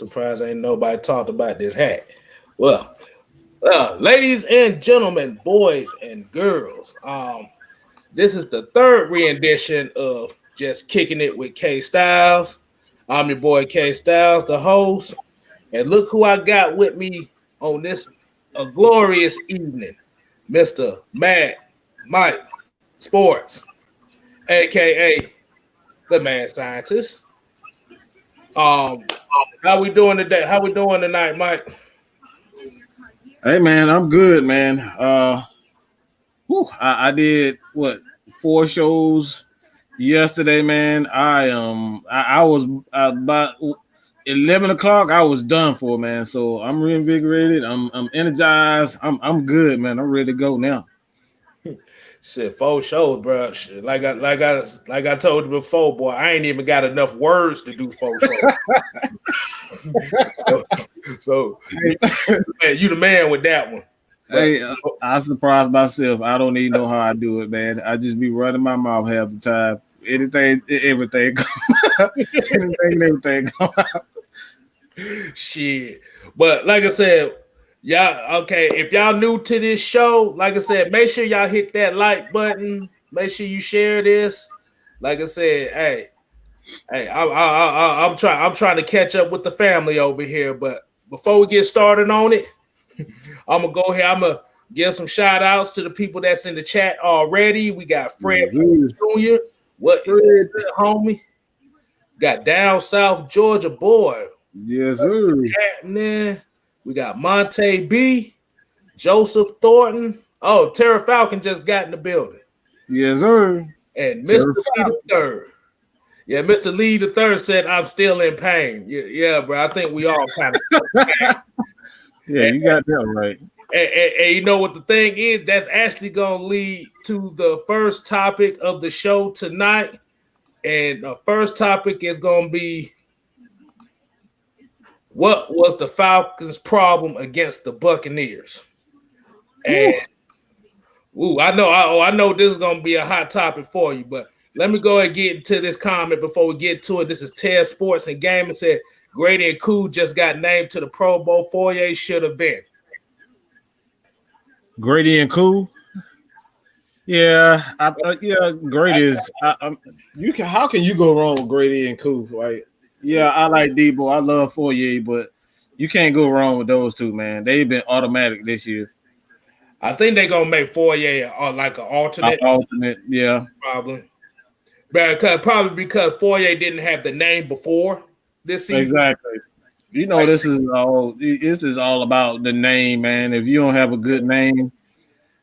Surprised ain't nobody talked about this hat. Well, ladies and gentlemen, boys and girls, this is the third rendition of Just Kicking It with Kstylz. I'm your boy Kstylz, the host, and look who I got with me on this a glorious evening, Mr. Mad Mike Sports, aka the Mad Scientist. Um, how we doing today? How we doing tonight, Mike? Hey man, I'm good, man. I did what 4 shows yesterday, man. I was about 11 o'clock. I was done for, man. So I'm reinvigorated. I'm energized. I'm good, man. I'm ready to go now. Shit, 4 shows, bro. Shit, like I told you before, boy. I ain't even got enough words to do 4 shows. so man, you the man with that one. Hey, I surprised myself. I don't even know how I do it, man. I just be running my mouth half the time. Everything come out. Everything come out. Shit. But like I said, y'all, okay, if y'all new to this show, like I said, make sure y'all hit that like button. Make sure you share this. Like I said, I'm trying to catch up with the family over here. But before we get started on it, I'm gonna go here. I'm gonna give some shout outs to the people that's in the chat already. We got Fred Jr. What Fred, homie? Got down South Georgia boy. Yes, sir. Happening. We got Monte B, Joseph Thornton. Oh, Terra Falcon just got in the building. Yes, sir. And Mr. Lee the Third. Yeah, Mr. Lee the Third said I'm still in pain. Yeah, bro. I think we all kind of. Yeah, you got that right. And you know what the thing is? That's actually going to lead to the first topic of the show tonight. And the first topic is going to be what was the Falcons' problem against the Buccaneers? And I know this is going to be a hot topic for you, but let me go ahead and get into this comment before we get to it. This is Ted Sports and Gaming said, Grady and Koo just got named to the Pro Bowl. Fourier should have been. Grady and Koo. Yeah, Grady is. How can you go wrong with Grady and Koo? Like, yeah, I like Debo. I love Fourier, but you can't go wrong with those two, man. They've been automatic this year. I think they're gonna make Fourier like an alternate. Yeah, probably. Probably because Fourier didn't have the name before this season. Exactly. You know, this is all about the name, man. If you don't have a good name,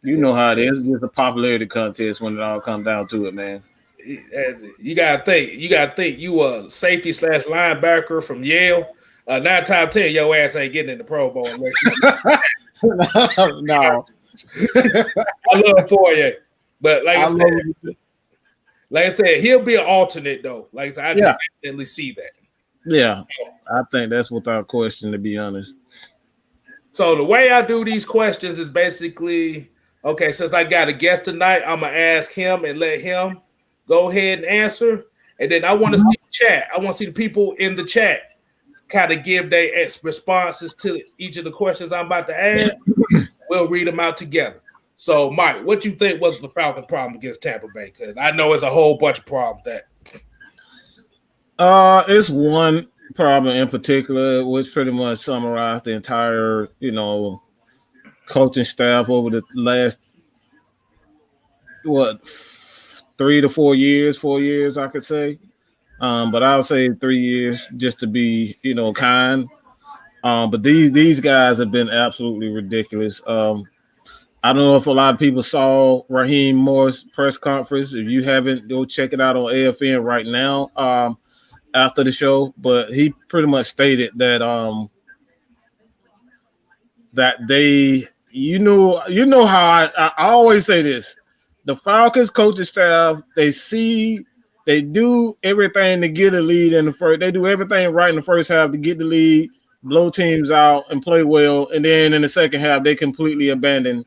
you know how it is. It's just a popularity contest when it all comes down to it, man. You gotta think. You a safety / linebacker from Yale. 9 times out of 10, your ass ain't getting in the Pro Bowl unless you. No. I love Fourier, but like I said, he'll be an alternate though. Like I said, I can definitely see that. Yeah, I think that's without question, to be honest. So the way I do these questions is basically, okay, since I got a guest tonight, I'm going to ask him and let him go ahead and answer. And then I want to see the chat. I want to see the people in the chat kind of give their responses to each of the questions I'm about to ask. We'll read them out together. So, Mike, what you think was the Falcon problem against Tampa Bay? Because I know it's a whole bunch of problems that. It's one problem in particular, which pretty much summarized the entire, coaching staff over the last 3 to 4 years, 4 years, I could say. But I would say 3 years just to be, kind. But these guys have been absolutely ridiculous. I don't know if a lot of people saw Raheem Morris' press conference. If you haven't, go check it out on AFN right now. After the show, but he pretty much stated that that they, how I always say this: the Falcons coaching staff, they do everything to get a lead in the first. They do everything right in the first half to get the lead, blow teams out, and play well, and then in the second half they completely abandon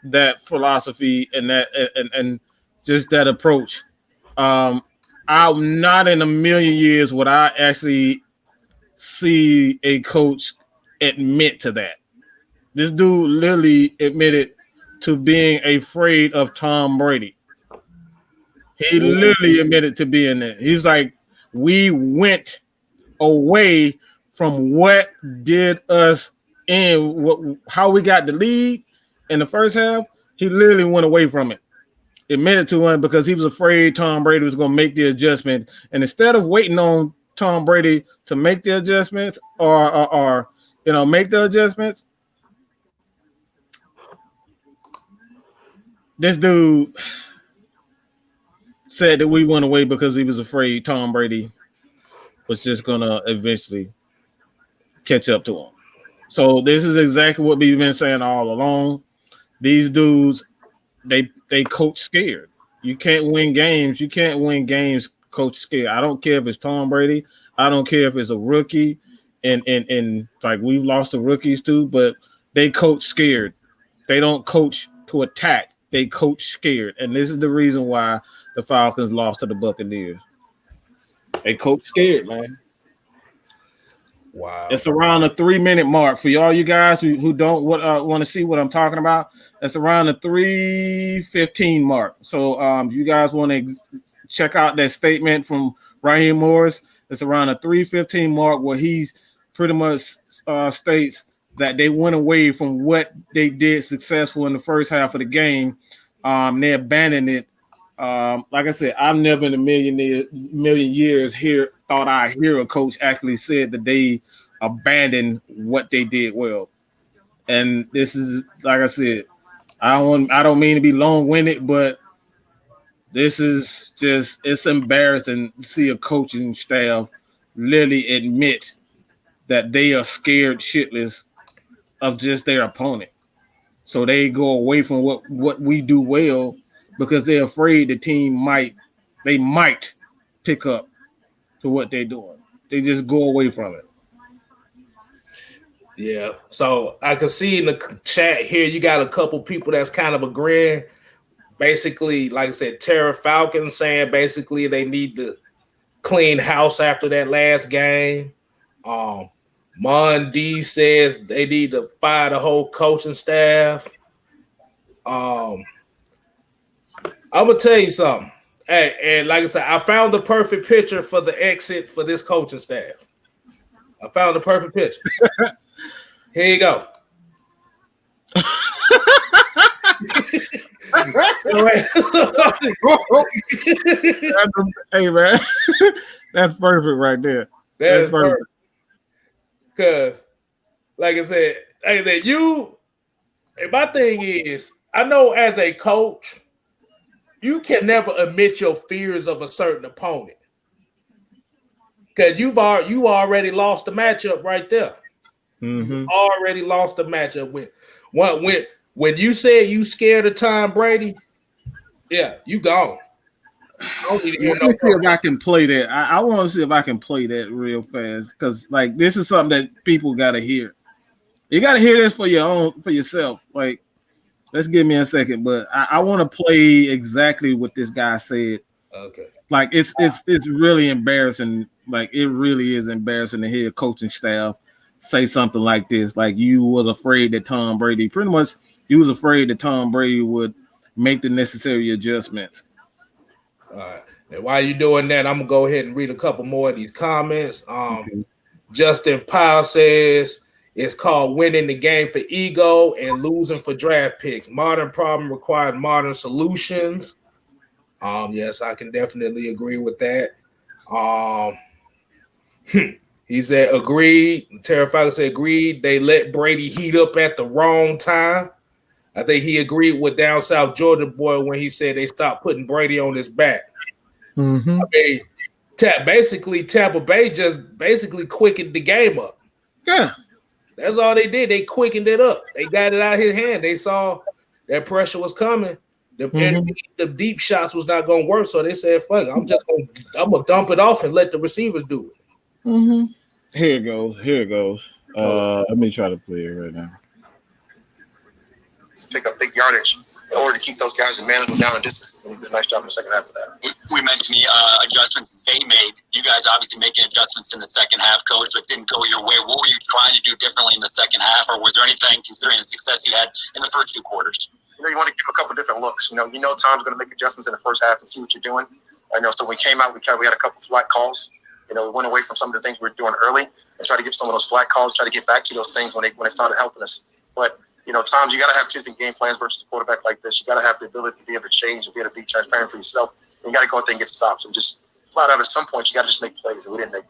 that philosophy and that and just that approach. I'm not in a million years would I actually see a coach admit to that. This dude literally admitted to being afraid of Tom Brady. He literally admitted to being there. He's like, we went away from what did us in, how we got the lead in the first half. He literally went away from it. Admitted to him because he was afraid Tom Brady was going to make the adjustment. And instead of waiting on Tom Brady to make the adjustments or make the adjustments, this dude said that we went away because he was afraid Tom Brady was just going to eventually catch up to him. So this is exactly what we've been saying all along. These dudes, they coach scared. You can't win games. You can't win games coach scared. I don't care if it's Tom Brady. I don't care if it's a rookie. And like we've lost the rookies too, but they coach scared. They don't coach to attack. They coach scared. And this is the reason why the Falcons lost to the Buccaneers. They coach scared, man. Wow. It's around the 3-minute mark for y'all, you guys who don't want to see what I'm talking about. It's around the 3:15 mark. So if you guys want to check out that statement from Raheem Morris, it's around the 3:15 mark where he's pretty much states that they went away from what they did successful in the first half of the game. They abandoned it. Like I said, I've never in a million years thought I hear a coach actually said that they abandoned what they did well. And this is, like I said, I don't mean to be long-winded, but this is just, it's embarrassing to see a coaching staff literally admit that they are scared shitless of just their opponent. So they go away from what we do well because they're afraid the team might pick up to what they're doing. They just go away from it. Yeah. So I can see in the chat here, you got a couple people that's kind of agreeing. Basically, like I said, Terra Falcon saying basically they need to clean house after that last game. Mon D says they need to fire the whole coaching staff. I'm gonna tell you something. Hey, and like I said, I found the perfect picture for the exit for this coaching staff. I found the perfect picture. Here you go. Hey man, that's perfect right there. That's perfect. Because, like I said, my thing is, I know as a coach, you can never admit your fears of a certain opponent. Because you already lost the matchup right there. Mm-hmm. You already lost the matchup when you said you scared of Tom Brady, yeah, you gone. Let me see if I can play that. I want to see if I can play that real fast because, like, this is something that people got to hear. You got to hear this for yourself. Like, let's give me a second, but I want to play exactly what this guy said. Okay. Like, it's really embarrassing. Like, it really is embarrassing to hear a coaching staff say something like this. Like, you was afraid that Tom Brady, pretty much, you was afraid that Tom Brady would make the necessary adjustments. All right. And while you're doing that, I'm gonna go ahead and read a couple more of these comments. Justin Powell says it's called winning the game for ego and losing for draft picks. Modern problem requires modern solutions. Yes, I can definitely agree with that. He said agreed. Terra Falcon said agreed. They let Brady heat up at the wrong time. I think he agreed with Down South Georgia boy when he said they stopped putting Brady on his back. Mm-hmm. I mean, Tampa Bay just basically quickened the game up. Yeah. That's all they did. They quickened it up. They got it out of his hand. They saw that pressure was coming. The deep shots was not going to work, so they said, fuck it. I'm going to dump it off and let the receivers do it. Mm-hmm. Here it goes. Let me try to play it right now. Pick up big yardage. in order to keep those guys and manage them down in distances. And he did a nice job in the second half of that. We mentioned the adjustments they made. You guys obviously making adjustments in the second half, Coach, but didn't go your way. What were you trying to do differently in the second half, or was there anything, considering the success you had in the first 2 quarters? You want to give a couple different looks. Tom's going to make adjustments in the first half and see what you're doing. So when we came out, we had a couple flat calls. We went away from some of the things we were doing early and try to get some of those flat calls, try to get back to those things when it started helping us. But Tom's, you got to have 2 different game plans versus a quarterback like this. You got to have the ability to be able to change and be able to be transparent for yourself. And you got to go out there and get stops. And just flat out, at some point, you got to just make plays. And we didn't make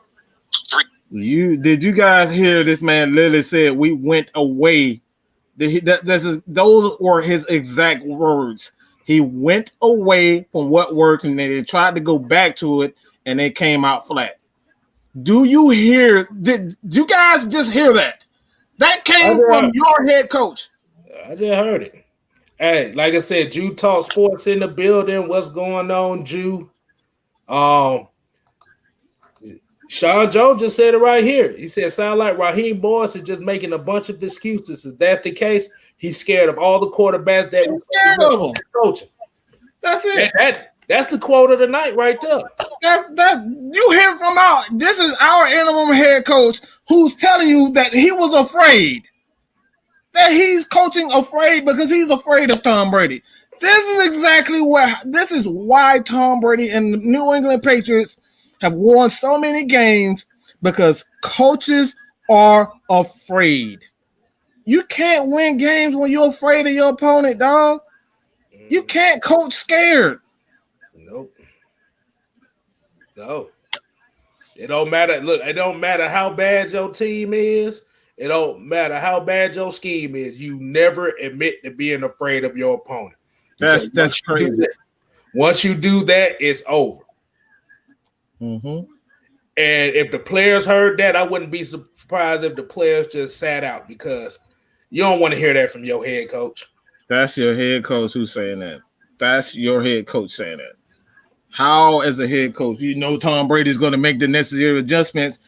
3. Did you guys hear this man literally said we went away? Those were his exact words. He went away from what worked, and then they tried to go back to it, and they came out flat. Do you hear? Did you guys just hear that? That came from your head coach. I just heard it. Hey, like I said, Jew Talk Sports in the building. What's going on, Jew? Sean Jones just said it right here. He said, sound like Raheem Boyce is just making a bunch of excuses. If that's the case, he's scared of all the quarterbacks that he's scared of them. Coaching. That's it. That's the quote of the night right there. You hear from this is our interim head coach who's telling you that he was afraid. That he's coaching afraid because he's afraid of Tom Brady. This is why Tom Brady and the New England Patriots have won so many games, because coaches are afraid. You can't win games when you're afraid of your opponent, dog. You can't coach scared. Nope. No. It don't matter. Look, it don't matter how bad your team is. It don't matter how bad your scheme is. You never admit to being afraid of your opponent. That's crazy. Once you do that, it's over. Mm-hmm. And if the players heard that, I wouldn't be surprised if the players just sat out, because you don't want to hear that from your head coach. That's your head coach who's saying that. That's your head coach saying that. How, as a head coach, Tom Brady's going to make the necessary adjustments?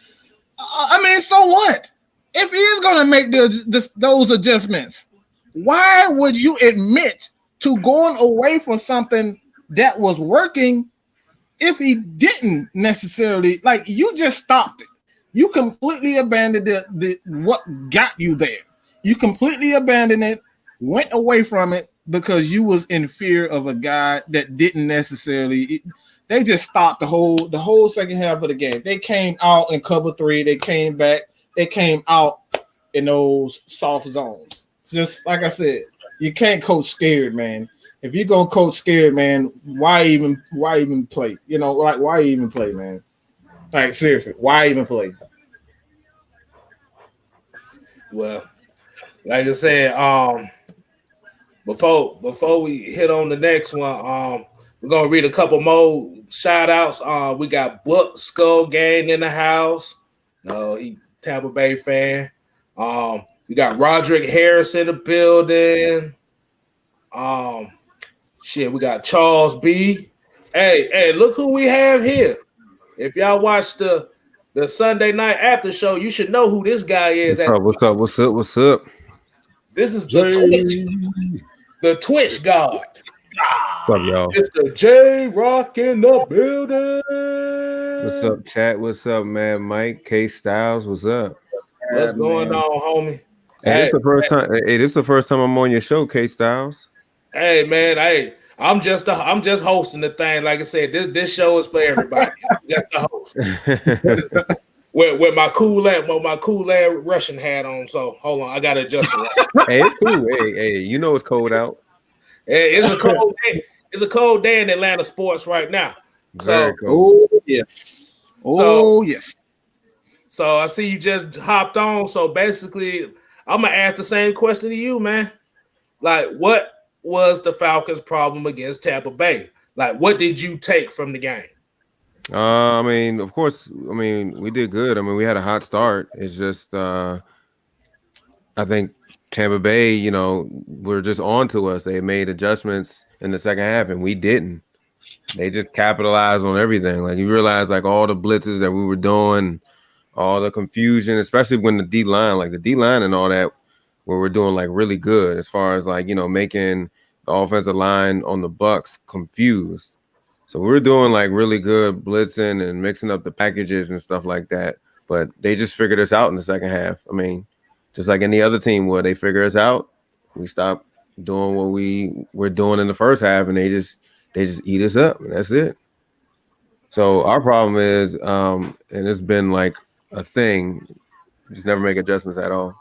So what? If he is going to make those adjustments, why would you admit to going away from something that was working if he didn't necessarily? You just stopped it. You completely abandoned what got you there. You completely abandoned it, went away from it because you was in fear of a guy that didn't necessarily. They just stopped the whole second half of the game. They came out in cover 3. They came back. They came out in those soft zones. Just like I said, you can't coach scared, man. If you're gonna coach scared, man, why even play? Why even play, man? Seriously, why even play? Well, like I said, before we hit on the next one, we're gonna read a couple more shout outs. We got Buck Skull Gang in the house. He Tampa Bay fan. We got Roderick Harris in the building. We got Charles B. Hey, look who we have here. If y'all watch the Sunday night after show, you should know who this guy is. What's up? This is the Twitch god. What's up, y'all? It's the JRoc in the building. What's up, chat? What's up, man? Mike, Kstylz, what's up? What's going on, homie? Hey, this is the first time I'm on your show, Kstylz. Hey, man, I'm just hosting the thing. Like I said, this show is for everybody. Just the host. with my Kool-Aid Russian hat on. So hold on, I gotta adjust it. Hey, it's cool. Hey, it's cold out. Hey, it's a cold day. It's a cold day in Atlanta sports right now. Very cold. Oh yes. Yes. So I see you just hopped on. So basically, I'm gonna ask the same question to you, man. What was the Falcons' problem against Tampa Bay? What did you take from the game? Of course, we did good. We had a hot start. It's just, I think Tampa Bay, were just on to us. They made adjustments in the second half, and we didn't. They just capitalized on everything. You realize, all the blitzes that we were doing, all the confusion, especially when the D-line, and all that, where we're doing, really good as far as, making the offensive line on the Bucs confused. So we're doing like really good blitzing and mixing up the packages and stuff like that. But they just figured us out in the second half. I mean, just like any other team would, they figure us out. We stop doing what we were doing in the first half, and they just eat us up. And that's it. So our problem is, and it's been like a thing, just never make adjustments at all.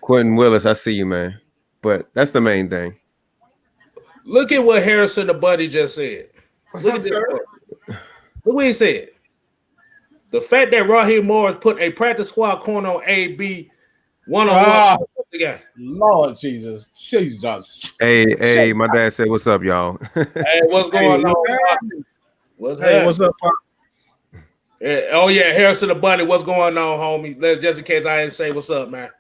Quentin Willis, I see you, man. But that's the main thing. Look at what Harrison the Buddy just said. Look what he said. The fact that Raheem Morris put a practice squad corner on AB one-on-one again. Lord Jesus. Hey, my dad said, "What's up, y'all?" Hey, what's going on? What's up, Pop? Oh yeah, Harrison the Bunny. What's going on, homie? Just in case I didn't say what's up, man.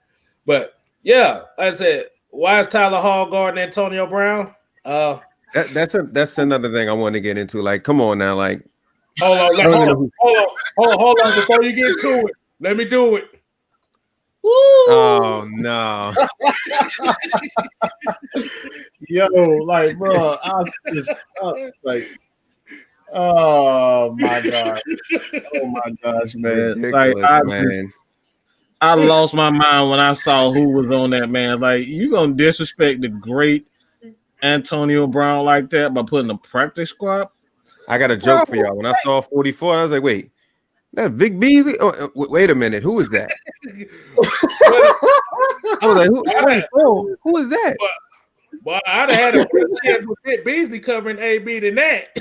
But yeah, like I said, why is Tyler Hall guarding Antonio Brown? That's another thing I want to get into. Like, come on now, like. Hold on. Before you get to it, let me do it. Woo! Oh no. Yo, like, bro, I was just like, oh my god, oh my gosh, man! Like, I lost my mind when I saw who was on that, man. Like, you gonna disrespect the great Antonio Brown like that by putting a practice squad? I got a joke for y'all. When I saw 44, I was like, wait, that Vic Beasley? Oh, wait a minute. Who is that? I was like, who is that? Well, I'd have had a chance with Vic Beasley covering AB than that.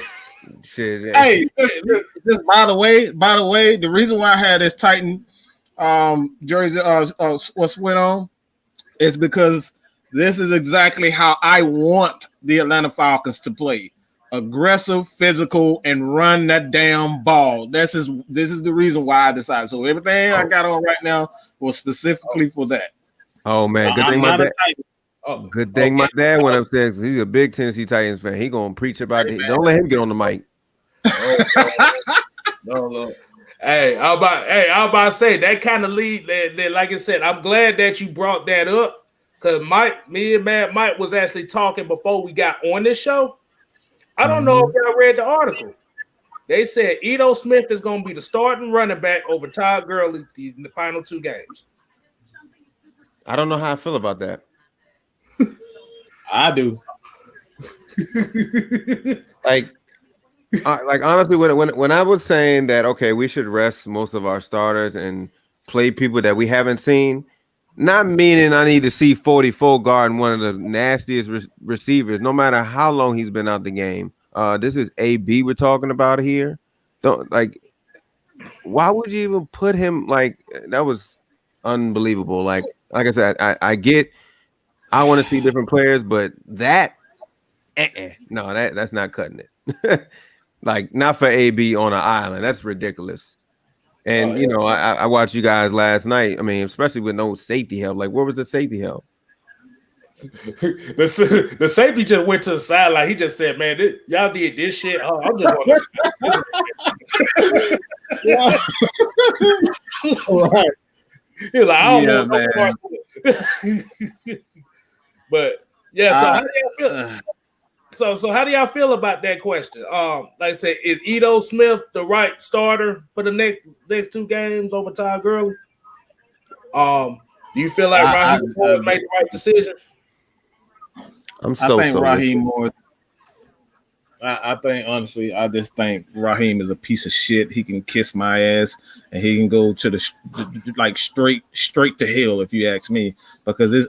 Shit. Hey, just by the way, the reason why I had this Titan jersey what's went on is because this is exactly how I want the Atlanta Falcons to play. Aggressive, physical, and run that damn ball. This is the reason why I decided. So everything I got on right now was specifically for that. Oh man, good thing my dad. Good thing my dad went upstairs. He's a big Tennessee Titans fan. He gonna preach about it. Don't let him get on the mic. No. Hey, I was about to say that kind of lead. That, like I said, I'm glad that you brought that up because me and Mad Mike was actually talking before we got on this show. I don't know if y'all read the article. They said Ito Smith is going to be the starting running back over Todd Gurley in the final 2 games. I don't know how I feel about that. I do. like honestly, when I was saying that, okay, we should rest most of our starters and play people that we haven't seen, not meaning I need to see 44 guarding one of the nastiest receivers, no matter how long he's been out the game. This is AB we're talking about here. Why would you even put him like that? Was unbelievable. Like I said, I get. I want to see different players, but that, no, that's not cutting it. Like not for AB on an island. That's ridiculous. And, you know, I watched you guys last night. I mean, especially with no safety help. Like, where was the safety help? The safety just went to the sideline. He just said, man, y'all did this shit. Oh, I'm just right. He was like, I don't know. But, yeah, so how do y'all feel? So how do y'all feel about that question? Like I said, is Ito Smith the right starter for the next 2 games over Todd Gurley? Do you feel like Raheem Morris made the right decision? I think Raheem Morris. I think honestly, I just think Raheem is a piece of shit. He can kiss my ass and he can go to the straight to hell if you ask me. Because this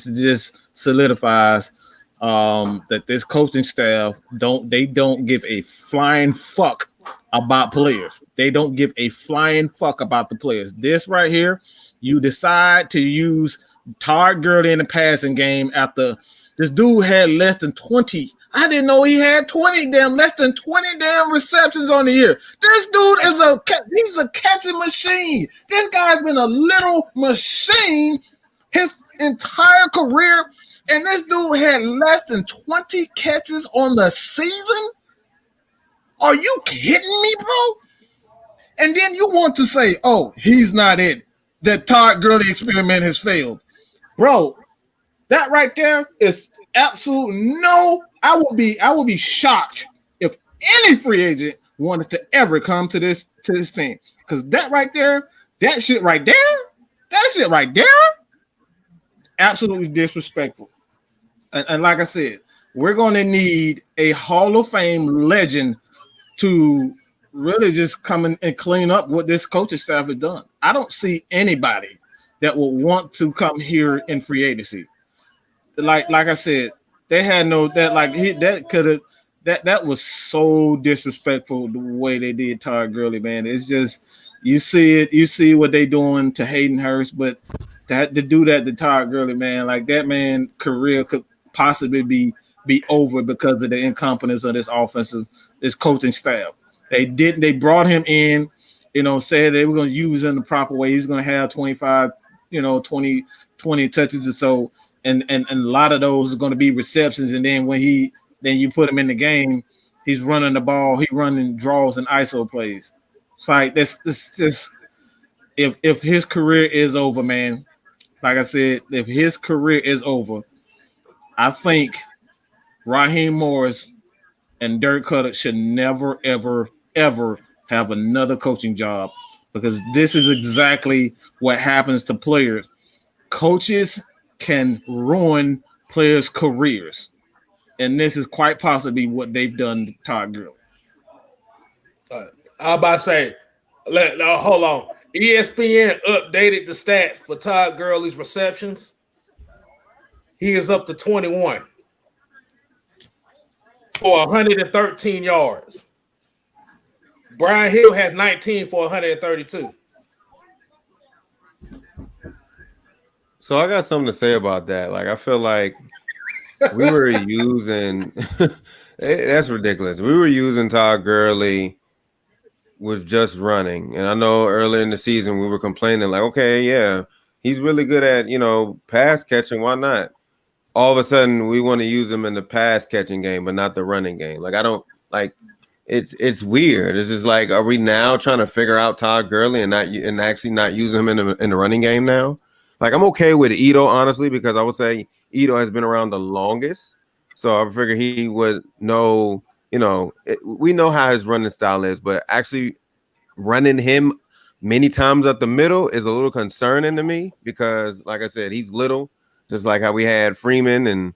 just solidifies that this coaching staff don't give a flying fuck about players. They don't give a flying fuck about the players. This right here, you decide to use Todd Gurley in the passing game after this dude had less than 20. I didn't know he had less than 20 damn receptions on the year. This dude he's a catching machine. This guy's been a little machine his entire career. And this dude had less than 20 catches on the season? Are you kidding me, bro? And then you want to say, oh, he's not it. That Todd Gurley experiment has failed. Bro, that right there is absolutely no. I would be shocked if any free agent wanted to ever come to this team, because that shit right there, absolutely disrespectful. And like I said, we're going to need a Hall of Fame legend to really just come in and clean up what this coaching staff has done. I don't see anybody that will want to come here in free agency. Like I said, they had that was so disrespectful the way they did Todd Gurley, man. It's just you see what they doing to Hayden Hurst, but to do that to Todd Gurley, man, like that man career could possibly be over because of the incompetence of this coaching staff. They brought him in, said they were going to use him the proper way. He's going to have 25, 20 touches or so. And a lot of those are going to be receptions. And then when you put him in the game, he's running the ball, he running draws and ISO plays. It's like this just if his career is over, man, like I said, if his career is over, I think Raheem Morris and Dirk Cutter should never, ever, ever have another coaching job, because this is exactly what happens to players. Coaches can ruin players' careers, and this is quite possibly what they've done to Todd Gurley. I was about to say, hold on. ESPN updated the stats for Todd Gurley's receptions. He is up to 21 for 113 yards. Brian Hill has 19 for 132. So I got something to say about that. Like, I feel like we were using that's ridiculous. We were using Todd Gurley with just running. And I know earlier in the season we were complaining, like, okay, yeah, he's really good at, pass catching. Why not? All of a sudden we want to use him in the pass catching game, but not the running game. Like, I don't like it's weird. It's just like, are we now trying to figure out Todd Gurley and actually not using him in the running game now? Like, I'm okay with Ito, honestly, because I would say Ito has been around the longest. So I figure he would know, we know how his running style is, but actually running him many times up the middle is a little concerning to me because, like I said, he's little, just like how we had Freeman and,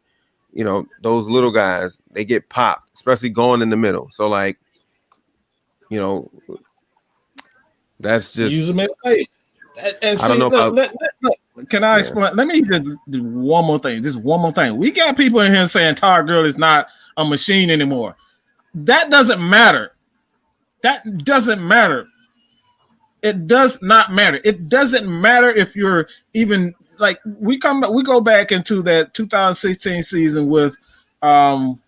those little guys, they get popped, especially going in the middle. So, like, that's just. Use them in play. And see, I don't know. Look, can I explain? Let me just do one more thing. Just one more thing. We got people in here saying Todd Gurley is not a machine anymore. That doesn't matter. That doesn't matter. It does not matter. It doesn't matter if you're even like we go back into that 2016 season with Dwight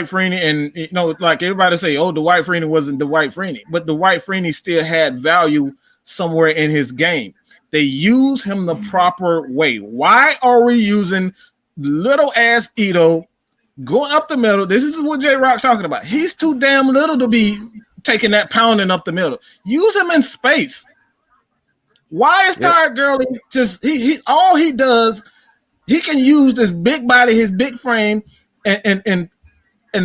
Freeney, and like everybody say, oh, Dwight Freeney wasn't Dwight Freeney, but Dwight Freeney still had value somewhere in his game. They use him the proper way. Why are we using little ass Ito going up the middle? This is what JRoc talking about. He's too damn little to be taking that pounding up the middle. Use him in space. Why is Todd Gurley just he all he does? He can use this big body, his big frame, and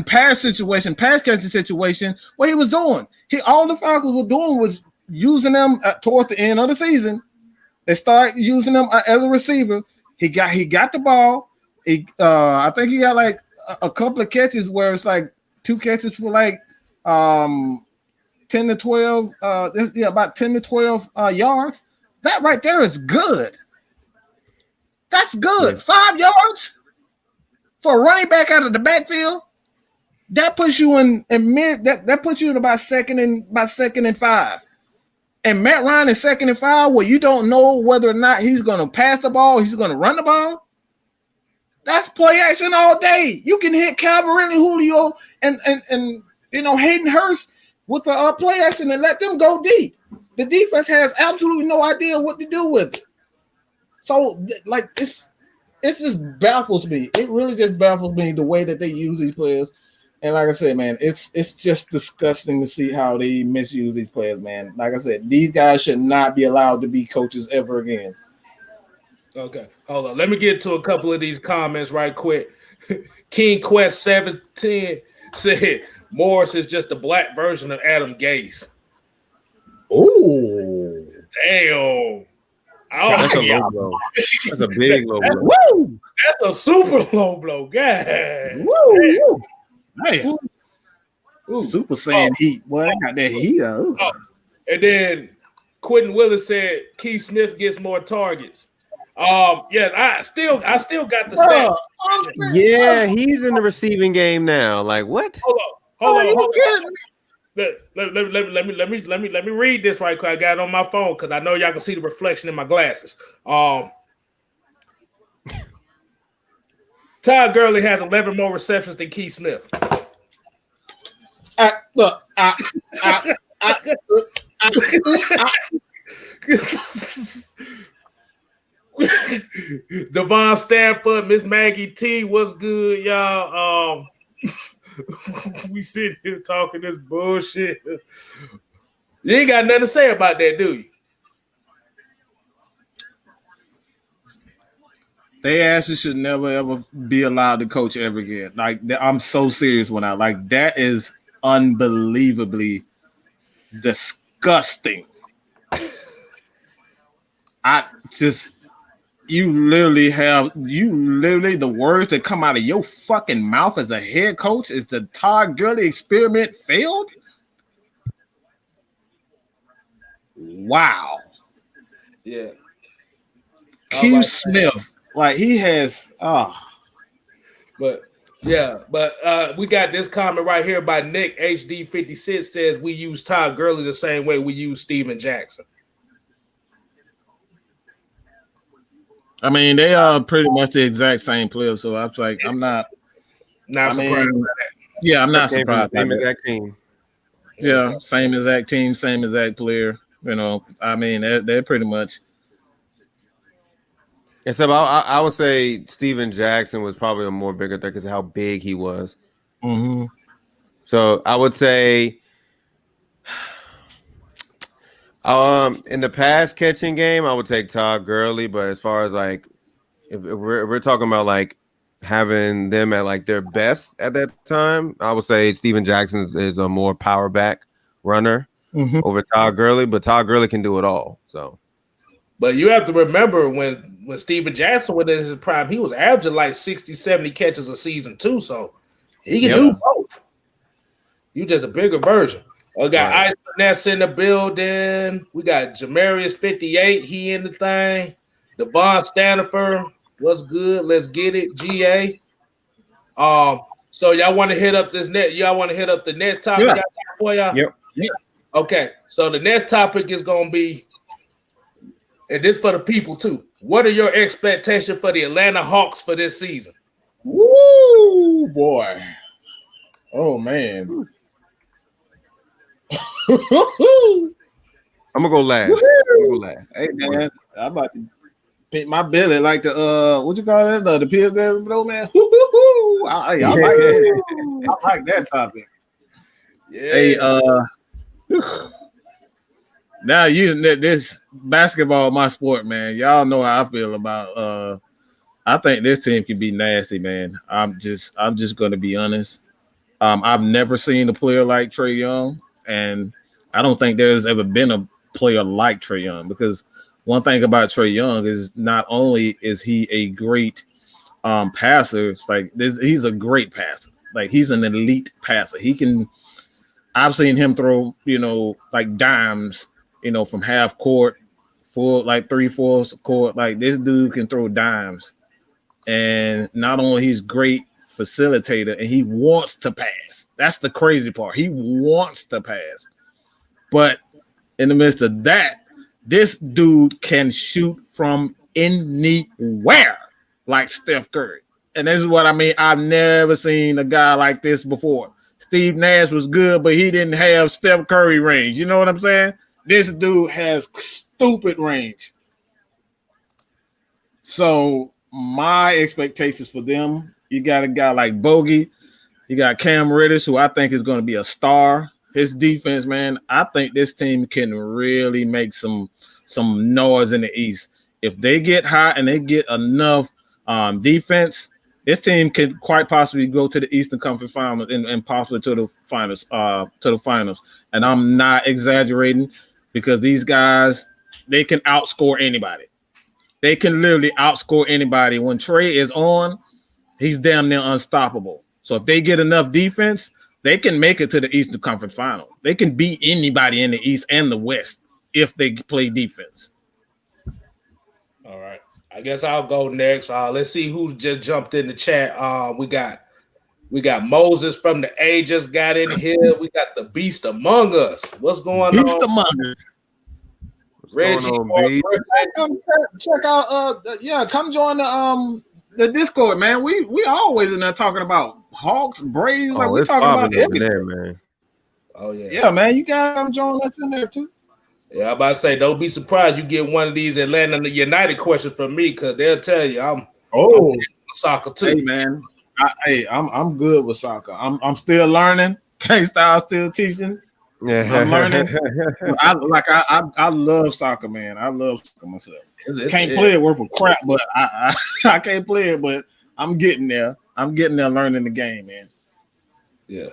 pass catching situation. What he was doing, all the Falcons were doing was using them towards the end of the season. They start using him as a receiver. He got the ball. I think he got like a couple of catches where it's like 2 catches for like 10 to 12. About 10 to 12 yards. That right there is good. That's good. Yeah. 5 yards for a running back out of the backfield. That puts you in mid. That puts you in about second and 5. And Matt Ryan is 2nd and 5, where you don't know whether or not he's going to pass the ball, he's going to run the ball. That's play action all day. You can hit Calvary, Julio, and Hayden Hurst with the play action and let them go deep. The defense has absolutely no idea what to do with it. So, like, it just baffles me. It really just baffles me the way that they use these players. And like I said, man, it's just disgusting to see how they misuse these players, man. Like I said, these guys should not be allowed to be coaches ever again. Okay, hold on. Let me get to a couple of these comments right quick. King Quest 710 said Morris is just a black version of Adam Gase. Oh, damn! That's a low blow. That's a big low blow. Woo! That's a super low blow, guy. Woo! Man. Ooh. Super Saiyan heat, boy. I got that heat. And then Quentin Willis said Keith Smith gets more targets. Yes, I still got the stat. Yeah, he's in the receiving game now. Like what? Hold on. Let me read this right quick. I got it on my phone because I know y'all can see the reflection in my glasses. Todd Gurley has 11 more receptions than Keith Smith. Devon Stanford, Miss Maggie T, what's good, y'all? We sitting here talking this bullshit. You ain't got nothing to say about that, do you? They actually should never ever be allowed to coach ever again. Like I'm so serious when I like that is unbelievably disgusting. You literally the words that come out of your fucking mouth as a head coach is the Todd Gurley experiment failed? Wow. Yeah. Q Smith, like he has But we got this comment right here by Nick HD56 says we use Todd Gurley the same way we use Steven Jackson. I mean, they are pretty much the exact same player, so I'm like, I'm not surprised by that. Yeah, I'm not surprised. Same exact team. Yeah, same exact team, same exact player. You know, I mean, they're pretty much. Except I would say Steven Jackson was probably a more bigger threat because of how big he was. Mm-hmm. So I would say in the pass catching game, I would take Todd Gurley. But as far as like if we're talking about like having them at like their best at that time, I would say Steven Jackson is a more power back runner over Todd Gurley. But Todd Gurley can do it all. So. But you have to remember when Steven Jackson was in his prime, he was averaging like 60, 70 catches a season too. So he can do both. You just a bigger version. We got Ice Finesse in the building. We got Jamarius 58. He in the thing. Devon Stanford. What's good? Let's get it. GA. So y'all want to hit up this net? Y'all want to hit up the next topic? Yeah. For y'all? Yep. Okay. So the next topic is gonna be. And this for the people too. What are your expectations for the Atlanta Hawks for this season? Woo, boy. Oh, man. I'm gonna go last. Hey, man. I'm about to pick my belly like the, what you call it? The pills there, bro, man. I like that. I like that topic. Yeah. Hey, now this basketball, my sport, man. Y'all know how I feel about. I think this team can be nasty, man. I'm just gonna be honest. I've never seen a player like Trae Young, and I don't think there's ever been a player like Trae Young. Because one thing about Trae Young is not only is he a great passer, it's like he's a great passer. Like he's an elite passer. He can. I've seen him throw, like dimes. From half court, full like 3/4 court, like this dude can throw dimes, and not only he's great facilitator, and he wants to pass. That's the crazy part. He wants to pass, but in the midst of that, this dude can shoot from anywhere, like Steph Curry. And this is what I mean. I've never seen a guy like this before. Steve Nash was good, but he didn't have Steph Curry range. You know what I'm saying? This dude has stupid range. So my expectations for them, you got a guy like Bogey, you got Cam Reddish, who I think is going to be a star. His defense, man, I think this team can really make some noise in the East. If they get hot and they get enough defense, this team could quite possibly go to the Eastern Conference Finals and possibly to the finals. And I'm not exaggerating because these guys, they can outscore anybody. They can literally outscore anybody. When Trey is on, he's damn near unstoppable. So if they get enough defense, they can make it to the Eastern Conference Final. They can beat anybody in the East and the West if they play defense. All right. I guess I'll go next. Let's see who just jumped in the chat. We got Moses from the A just got in here. We got the Beast Among Us. What's going on? Beast Among Us. Reggie, check out. Come join the Discord, man. We always in there talking about Hawks, Braves. Like we talking about everything, there, man. Oh yeah, yeah, man. You guys come join us in there too. Yeah, I'm about to say, don't be surprised you get one of these Atlanta United questions from me because they'll tell you I'm soccer too. Hey, man. I'm good with soccer. I'm still learning. Kstylz still teaching. Yeah, I'm learning. I love soccer, man. I love soccer myself. Can't play it worth a crap, but I can't play it, but I'm getting there. I'm getting there learning the game, man. Yeah.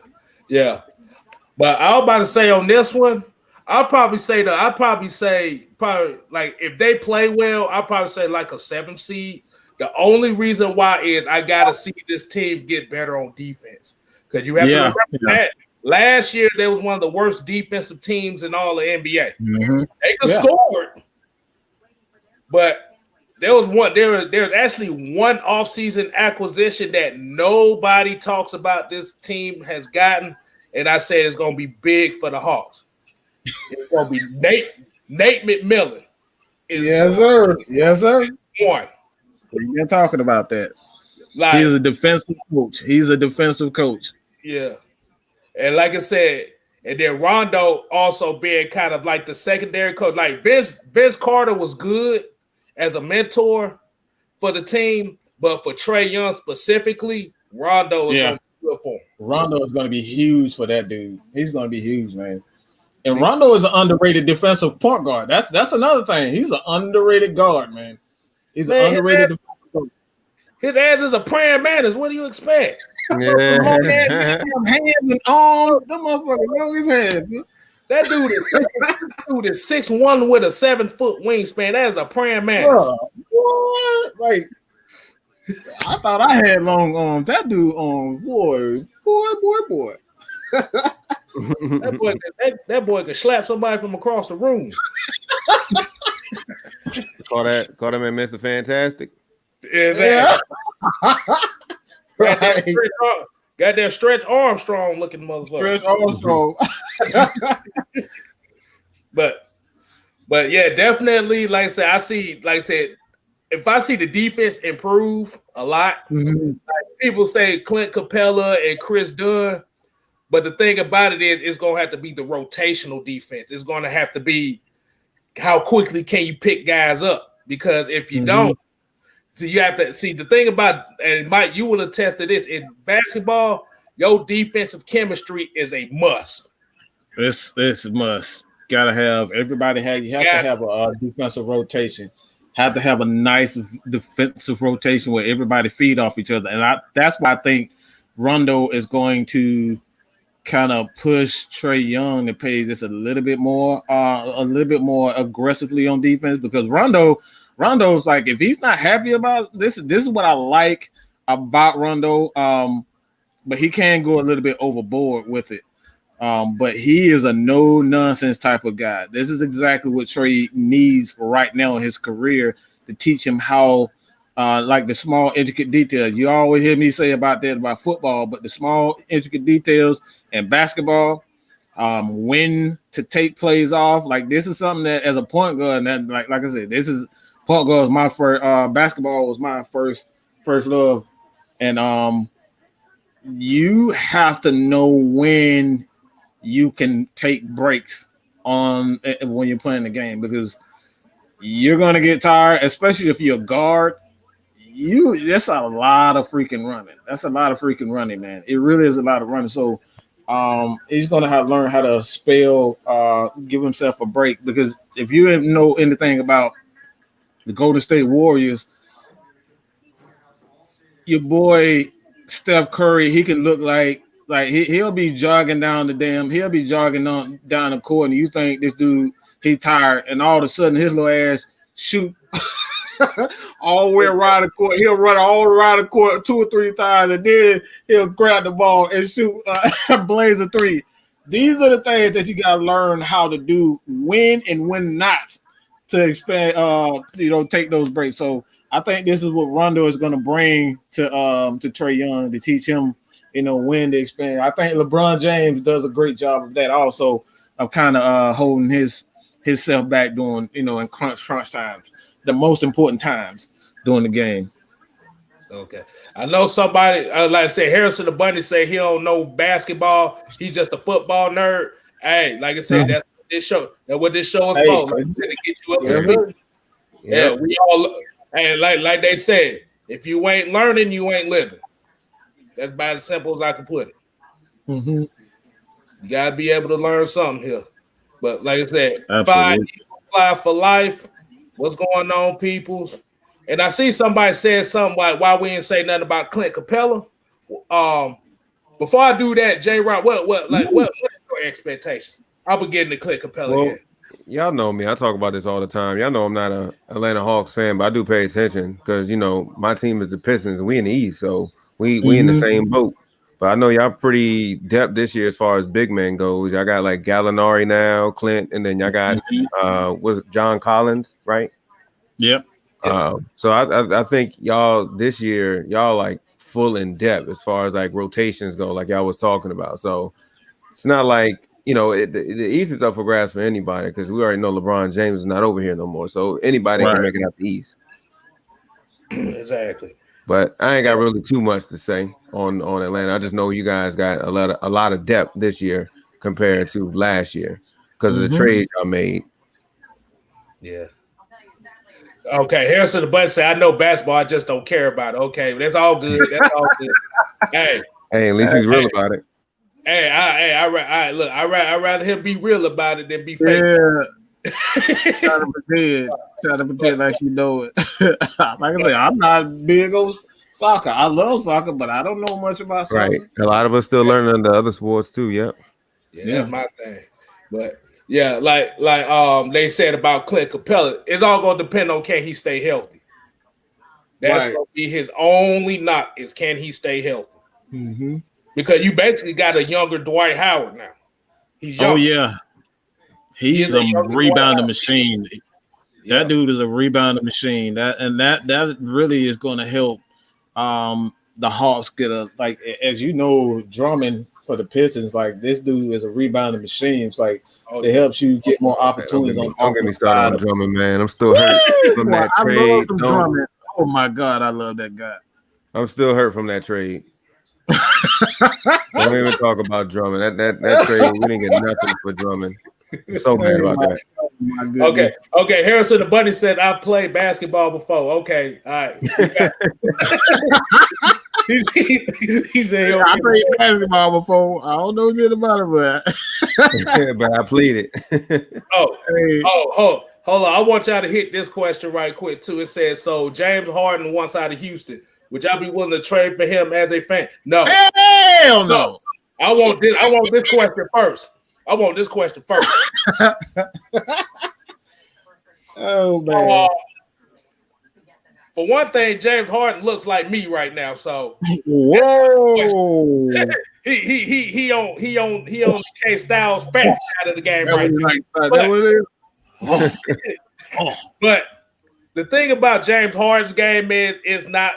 But I was about to say on this one, I'll probably say like if they play well, I'll probably say like a 7 seed. The only reason why is I gotta see this team get better on defense. Because you have to remember that last year they was one of the worst defensive teams in all the NBA. Mm-hmm. They could score, but there's actually one offseason acquisition that nobody talks about this team has gotten, and I said it's gonna be big for the Hawks. It's gonna be Nate McMillan. Yes, sir. One. We've been talking about that. Like, he's a defensive coach. Yeah. And like I said, and then Rondo also being kind of like the secondary coach. Like Vince Carter was good as a mentor for the team, but for Trae Young specifically, Rondo is going to be good for him. Rondo is going to be huge for that dude. He's going to be huge, man. And Rondo is an underrated defensive point guard. That's another thing. He's an underrated guard, man. He's an underrated defensive guard. His ass is a praying mantis. What do you expect? Yeah. Hands and arms. That motherfucker long as hell. That dude is 6'1" with a 7-foot wingspan. That is a praying mantis. What? Like, I thought I had long arms. That dude boy. That boy could slap somebody from across the room. Call him and Mr. Fantastic. Exactly. Yeah. Right. Got that Stretch Armstrong looking motherfucker. Stretch Armstrong. But yeah, definitely. Like I said, if I see the defense improve a lot, like people say Clint Capella and Chris Dunn. But the thing about it is, it's going to have to be the rotational defense. It's going to have to be how quickly can you pick guys up? Because if you don't, so you have to see the thing about, and Mike, you will attest to this, in basketball, your defensive chemistry is a must. This must. Gotta have everybody you have to have a defensive rotation. Have to have a nice defensive rotation where everybody feed off each other. And that's why I think Rondo is going to kind of push Trae Young to play just a little bit more aggressively on defense, because Rondo's like, if he's not happy about this is what I like about Rondo. But he can go a little bit overboard with it. But he is a no nonsense type of guy. This is exactly what Trae needs right now in his career, to teach him how like the small intricate details. You always hear me say about football, but the small intricate details in basketball, when to take plays off. Like, this is something that as a point guard, and that, like I said, this is point guard was my first, basketball was my first love. And you have to know when you can take breaks on when you're playing the game, because you're going to get tired, especially if you're a guard. That's a lot of freaking running. That's a lot of freaking running, man. It really is a lot of running. So he's going to have to learn how to spell, give himself a break, because if you know anything about the Golden State Warriors, your boy Steph Curry, he can look like he'll be jogging down down the court, and you think this dude he tired, and all of a sudden his little ass shoot all the way around the court. He'll run all around the court 2 or 3 times, and then he'll grab the ball and shoot blaze a 3. These are the things that you got to learn how to do when and when not to expand. Take those breaks. So I think this is what Rondo is going to bring to Trae Young to teach him, when to expand. I think LeBron James does a great job of that also, of kind of holding himself back during, in crunch times, the most important times during the game. Okay. I know somebody, like I said, Harrison the Bunny say he don't know basketball. He's just a football nerd. Hey, like I said, that's what this show is for. Like, to get you up to speed. Yeah, we all, and like they said, if you ain't learning, you ain't living. That's about as simple as I can put it. Mm-hmm. You gotta be able to learn something here. But like I said, fly for life. What's going on, peoples? And I see somebody said something like, why we didn't say nothing about Clint Capella. Before I do that, JRoc, what are your expectations? I'll be getting to Clint Capella here. Y'all know me. I talk about this all the time. Y'all know I'm not a Atlanta Hawks fan, but I do pay attention because, my team is the Pistons. We in the East, so we in the same boat. But I know y'all pretty depth this year as far as big man goes. Y'all got like Gallinari now, Clint, and then y'all got was it John Collins, right? Yep. So I think y'all this year, y'all like full in depth as far as like rotations go, like y'all was talking about. So it's not like, the East is up for grabs for anybody because we already know LeBron James is not over here no more. So anybody can make it out the East. Exactly. But I ain't got really too much to say on Atlanta. I just know you guys got a lot of depth this year compared to last year because of the trade y'all made. Yeah. Okay, Harrison the Bunny say, I know basketball, I just don't care about it. Okay, that's all good. That's all good. Hey, at least he's real about it. I'd rather him be real about it than be fake. Yeah. Try to pretend like you know it. Like I say, I'm not big on soccer. I love soccer, but I don't know much about soccer. Right. A lot of us still learning the other sports too. Yep. Yeah, that's my thing. But yeah, like they said about Clint Capella, it's all gonna depend on can he stay healthy. That's gonna be his only knock is can he stay healthy. Mm-hmm. Because you basically got a younger Dwight Howard now. He's young. Oh yeah, he's a rebounding machine. That dude is a rebounding machine. That really is going to help the Hawks get as you know, Drummond for the Pistons. Like this dude is a rebounding machine. It's like it helps you get more opportunities. Don't get me started on Drummond, man. I'm still hurt from that trade. Oh my God, I love that guy. I'm still hurt from that trade. Don't even talk about Drummond. That trade, we didn't get nothing for Drummond. I'm so mad about that. Okay. Harrison the Bunny said, I've played basketball before. Okay, all right. he said, I played basketball before. I don't know anything about it, but but I played it. Hold on. I want y'all to hit this question right quick too. It says, so James Harden wants out of Houston. Would y'all be willing to trade for him as a fan? No. Hell no. I want this question first. Oh man. For one thing, James Harden looks like me right now. So whoa. he on Kstylz fat side of the game right now. But the thing about James Harden's game is not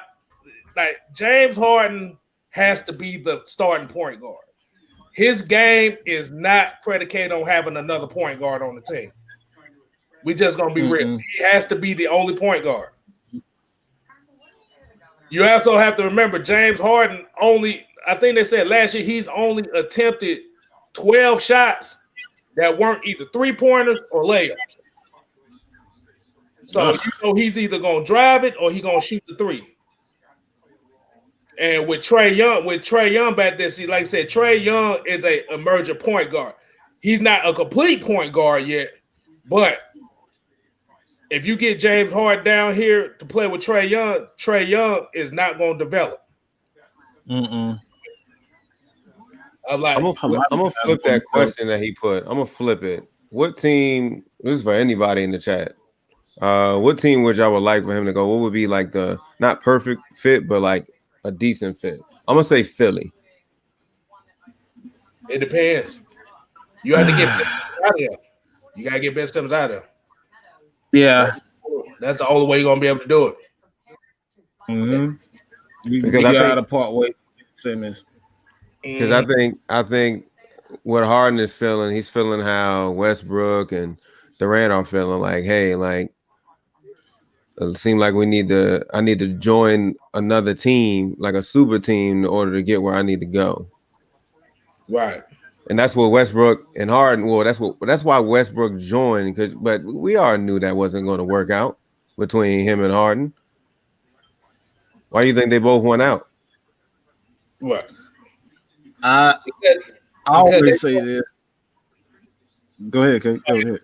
like James Harden has to be the starting point guard. His game is not predicated on having another point guard on the team. We just gonna be real. He has to be the only point guard. You also have to remember James Harden I think they said last year he's only attempted 12 shots that weren't either 3-pointers or layups. So he's either gonna drive it or he's gonna shoot the 3. And with Trae Young back there, see, like I said, Trae Young is a emerging point guard. He's not a complete point guard yet, but if you get James Harden down here to play with Trae Young is not going to develop. Mm-mm. I'm like, I'm gonna flip that question that he put. I'm gonna flip it. What team? This is for anybody in the chat. What team would y'all would like for him to go? What would be like the not perfect fit, but like a decent fit? I'm gonna say Philly. it depends. You have to get Ben Simmons out of there. You gotta get Ben Simmons out of there. Yeah. That's the only way you're gonna be able to do it. Mm-hmm. Because you I got to think part way Simmons. because I think what Harden is feeling, he's feeling how Westbrook and Durant are feeling. Like, hey, like it seems like I need to join another team, like a super team, in order to get where I need to go. Right. And that's what Westbrook and Harden. Well, that's why Westbrook joined. But we all knew that wasn't going to work out between him and Harden. Why do you think they both went out? What? I always say this. Go ahead. Go ahead.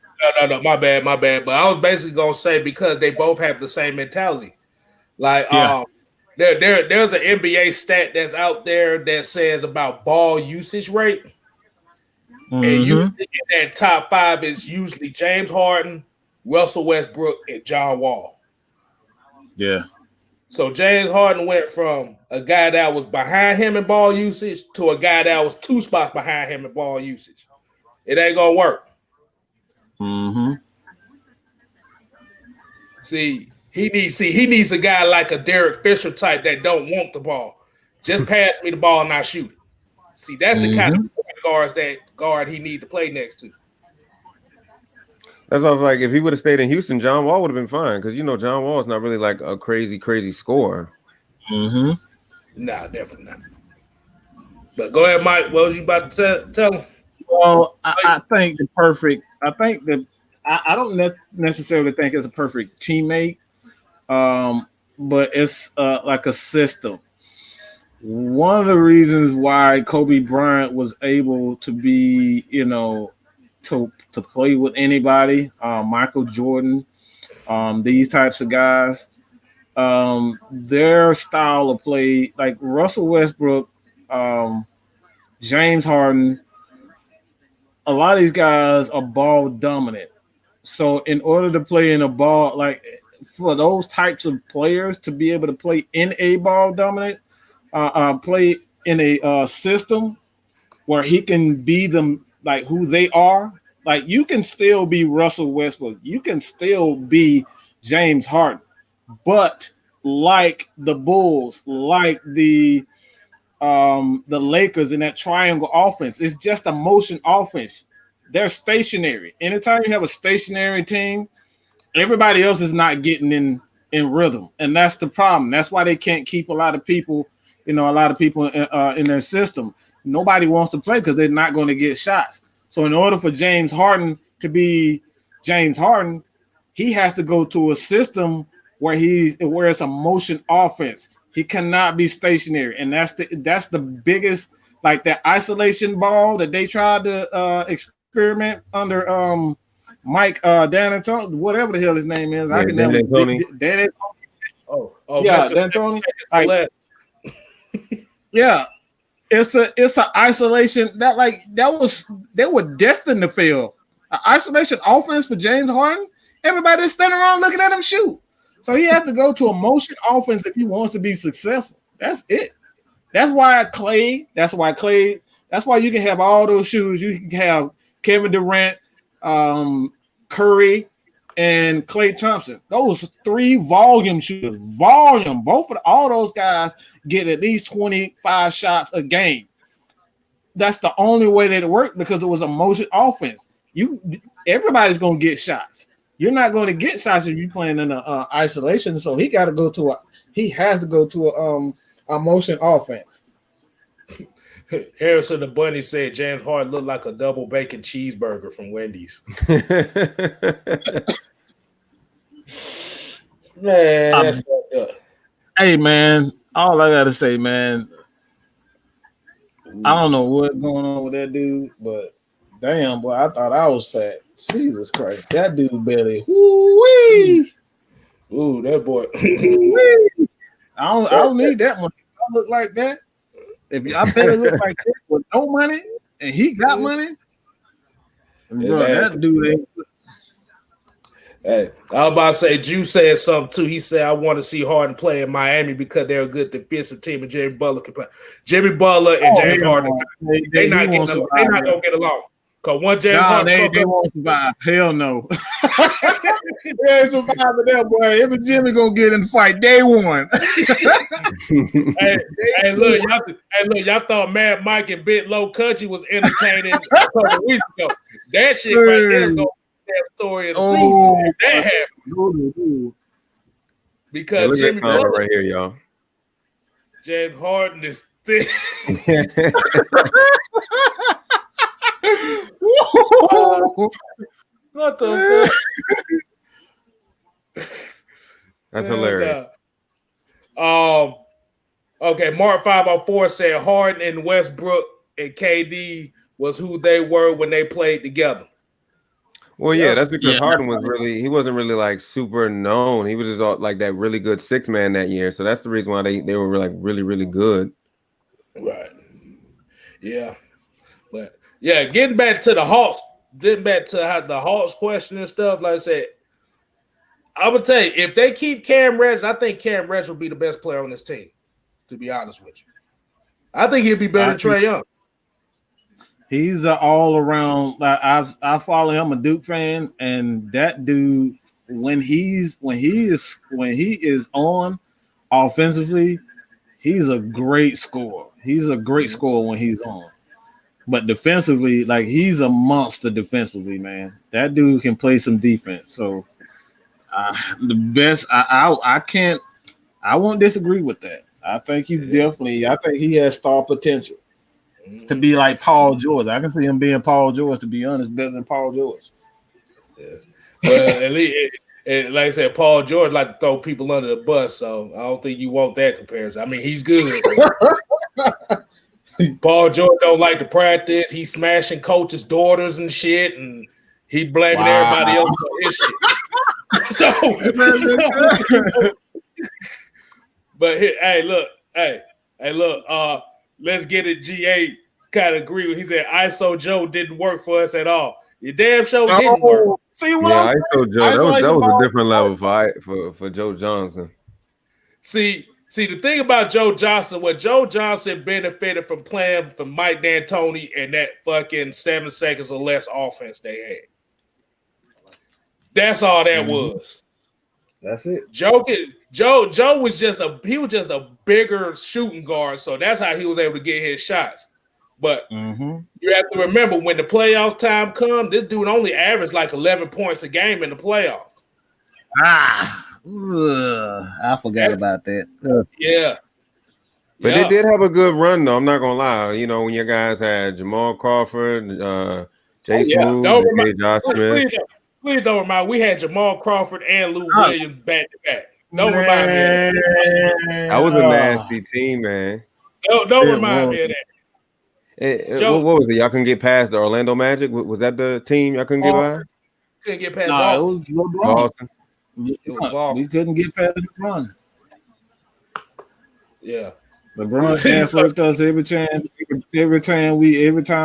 No, my bad. But I was basically gonna say because they both have the same mentality. Like, there's an NBA stat that's out there that says about ball usage rate, and usually in that top 5 is usually James Harden, Russell Westbrook, and John Wall. Yeah. So James Harden went from a guy that was behind him in ball usage to a guy that was 2 spots behind him in ball usage. It ain't gonna work. Mm-hmm. See, he needs a guy like a Derek Fisher type that don't want the ball. Just pass me the ball and I shoot it. See, that's the kind of guard he need to play next to. That's why I was like, if he would have stayed in Houston, John Wall would have been fine because John Wall is not really like a crazy scorer. No, definitely not. But go ahead, Mike. What was you about to tell him? Well, I think I don't necessarily think it's a perfect teammate, but it's like a system. One of the reasons why Kobe Bryant was able to be, to play with anybody, Michael Jordan, these types of guys, their style of play, like Russell Westbrook, James Harden, a lot of these guys are ball dominant. So in order to play in a ball, like for those types of players to be able to play in a ball dominant, play in a system where he can be them like who they are. Like you can still be Russell Westbrook, you can still be James Harden, but like the Bulls, like the Lakers in that triangle offense, it's just a motion offense. They're stationary. Anytime you have a stationary team, everybody else is not getting in rhythm, and that's the problem. That's why they can't keep a lot of people in their system. Nobody wants to play because they're not going to get shots. So in order for James Harden to be James Harden, he has to go to a system where it's a motion offense. He cannot be stationary, and that's the biggest, like that isolation ball that they tried to experiment under Mike D'Antoni, whatever the hell his name is. I can never D'Antoni. Yeah, D'Antoni. Like, yeah, it's an isolation they were destined to fail. An isolation offense for James Harden. Everybody's standing around looking at him shoot. So he has to go to a motion offense if he wants to be successful. That's it. That's why you can have all those shooters. You can have Kevin Durant, Curry, and Klay Thompson. Those 3 volume shooters. All those guys get at least 25 shots a game. That's the only way that it worked because it was a motion offense. Everybody's gonna get shots. You're not going to get shots if you're playing in a isolation. So he has to go to a motion offense. Harrison the Bunny said James Harden looked like a double bacon cheeseburger from Wendy's. Man, that's fucked up. Hey, man, all I got to say, man, I don't know what's going on with that dude, but Damn, boy, I thought I was fat. Jesus Christ, that dude belly. Woo-wee. Ooh, that boy. I don't need that money. If I look like that, if I better look like that with no money, and he got money, bro, that dude ain't. Hey, I was about to say, Drew said something too. He said, I want to see Harden play in Miami because they're a good defensive team and Jimmy Butler can play. Jimmy Butler and James Harden, they're not going to get along. Because one James Harden, they won't survive. Hell no. They ain't surviving that, boy. Every Jimmy going to get in the fight day one. hey, look, y'all thought Mad Mike and Bit Low Country was entertaining a couple weeks ago. That shit right there is going to story of the season. If that happened. Because look Jimmy Butler right here, y'all. James Harden is thick. What the fuck? That's hilarious. Okay, Mark 504 said Harden and Westbrook and KD was who they were when they played together. Well, yeah, that's because Harden he wasn't really like super known. He was just like that really good 6-man that year. So that's the reason why they were like really, really good. Right. Yeah. But yeah, getting back to the Hawks question and stuff, like I said, I would tell you, if they keep Cam Reddish, I think Cam Reddish will be the best player on this team, to be honest with you. I think he'll be better than Trae Young. He's an all-around. I follow him, a Duke fan, and that dude, when he is on offensively, he's a great scorer. He's a great scorer when he's on. But defensively, like he's a monster defensively, man. That dude can play some defense. So the best, I won't disagree with that. I think I think he has star potential to be like Paul George. I can see him being Paul George, to be honest, better than Paul George. Yeah. Well, at least, like I said, Paul George like to throw people under the bus, so I don't think you want that comparison. I mean, he's good. Paul George don't like to practice. He's smashing coaches' daughters and shit, and he blaming everybody else for his shit. So, but hey, look, let's get it. GA kind of agree with. He said ISO Joe didn't work for us at all. Your damn show didn't work. See what ISO Joe. That was a different level for Joe Johnson. See, the thing about Joe Johnson, what Joe Johnson benefited from playing for Mike D'Antoni and that fucking 7 seconds or less offense they had. That's all that was. That's it. Joe was just a bigger shooting guard, so that's how he was able to get his shots. But you have to remember, when the playoff time comes, this dude only averaged like 11 points a game in the playoffs. I forgot about that. Yeah. But they did have a good run, though. I'm not gonna lie. You know, when your guys had Jamal Crawford, Jay Smooth, Josh Smith. Please don't remind me. We had Jamal Crawford and Lou Williams back to back. Don't remind me of that. That was a nasty team, man. Don't remind me of that. What was it? Y'all couldn't get past the Orlando Magic? Was that the team y'all couldn't get by? Couldn't get past Boston. It was Boston. Boston. We couldn't get past LeBron. Yeah. LeBron transferred us every time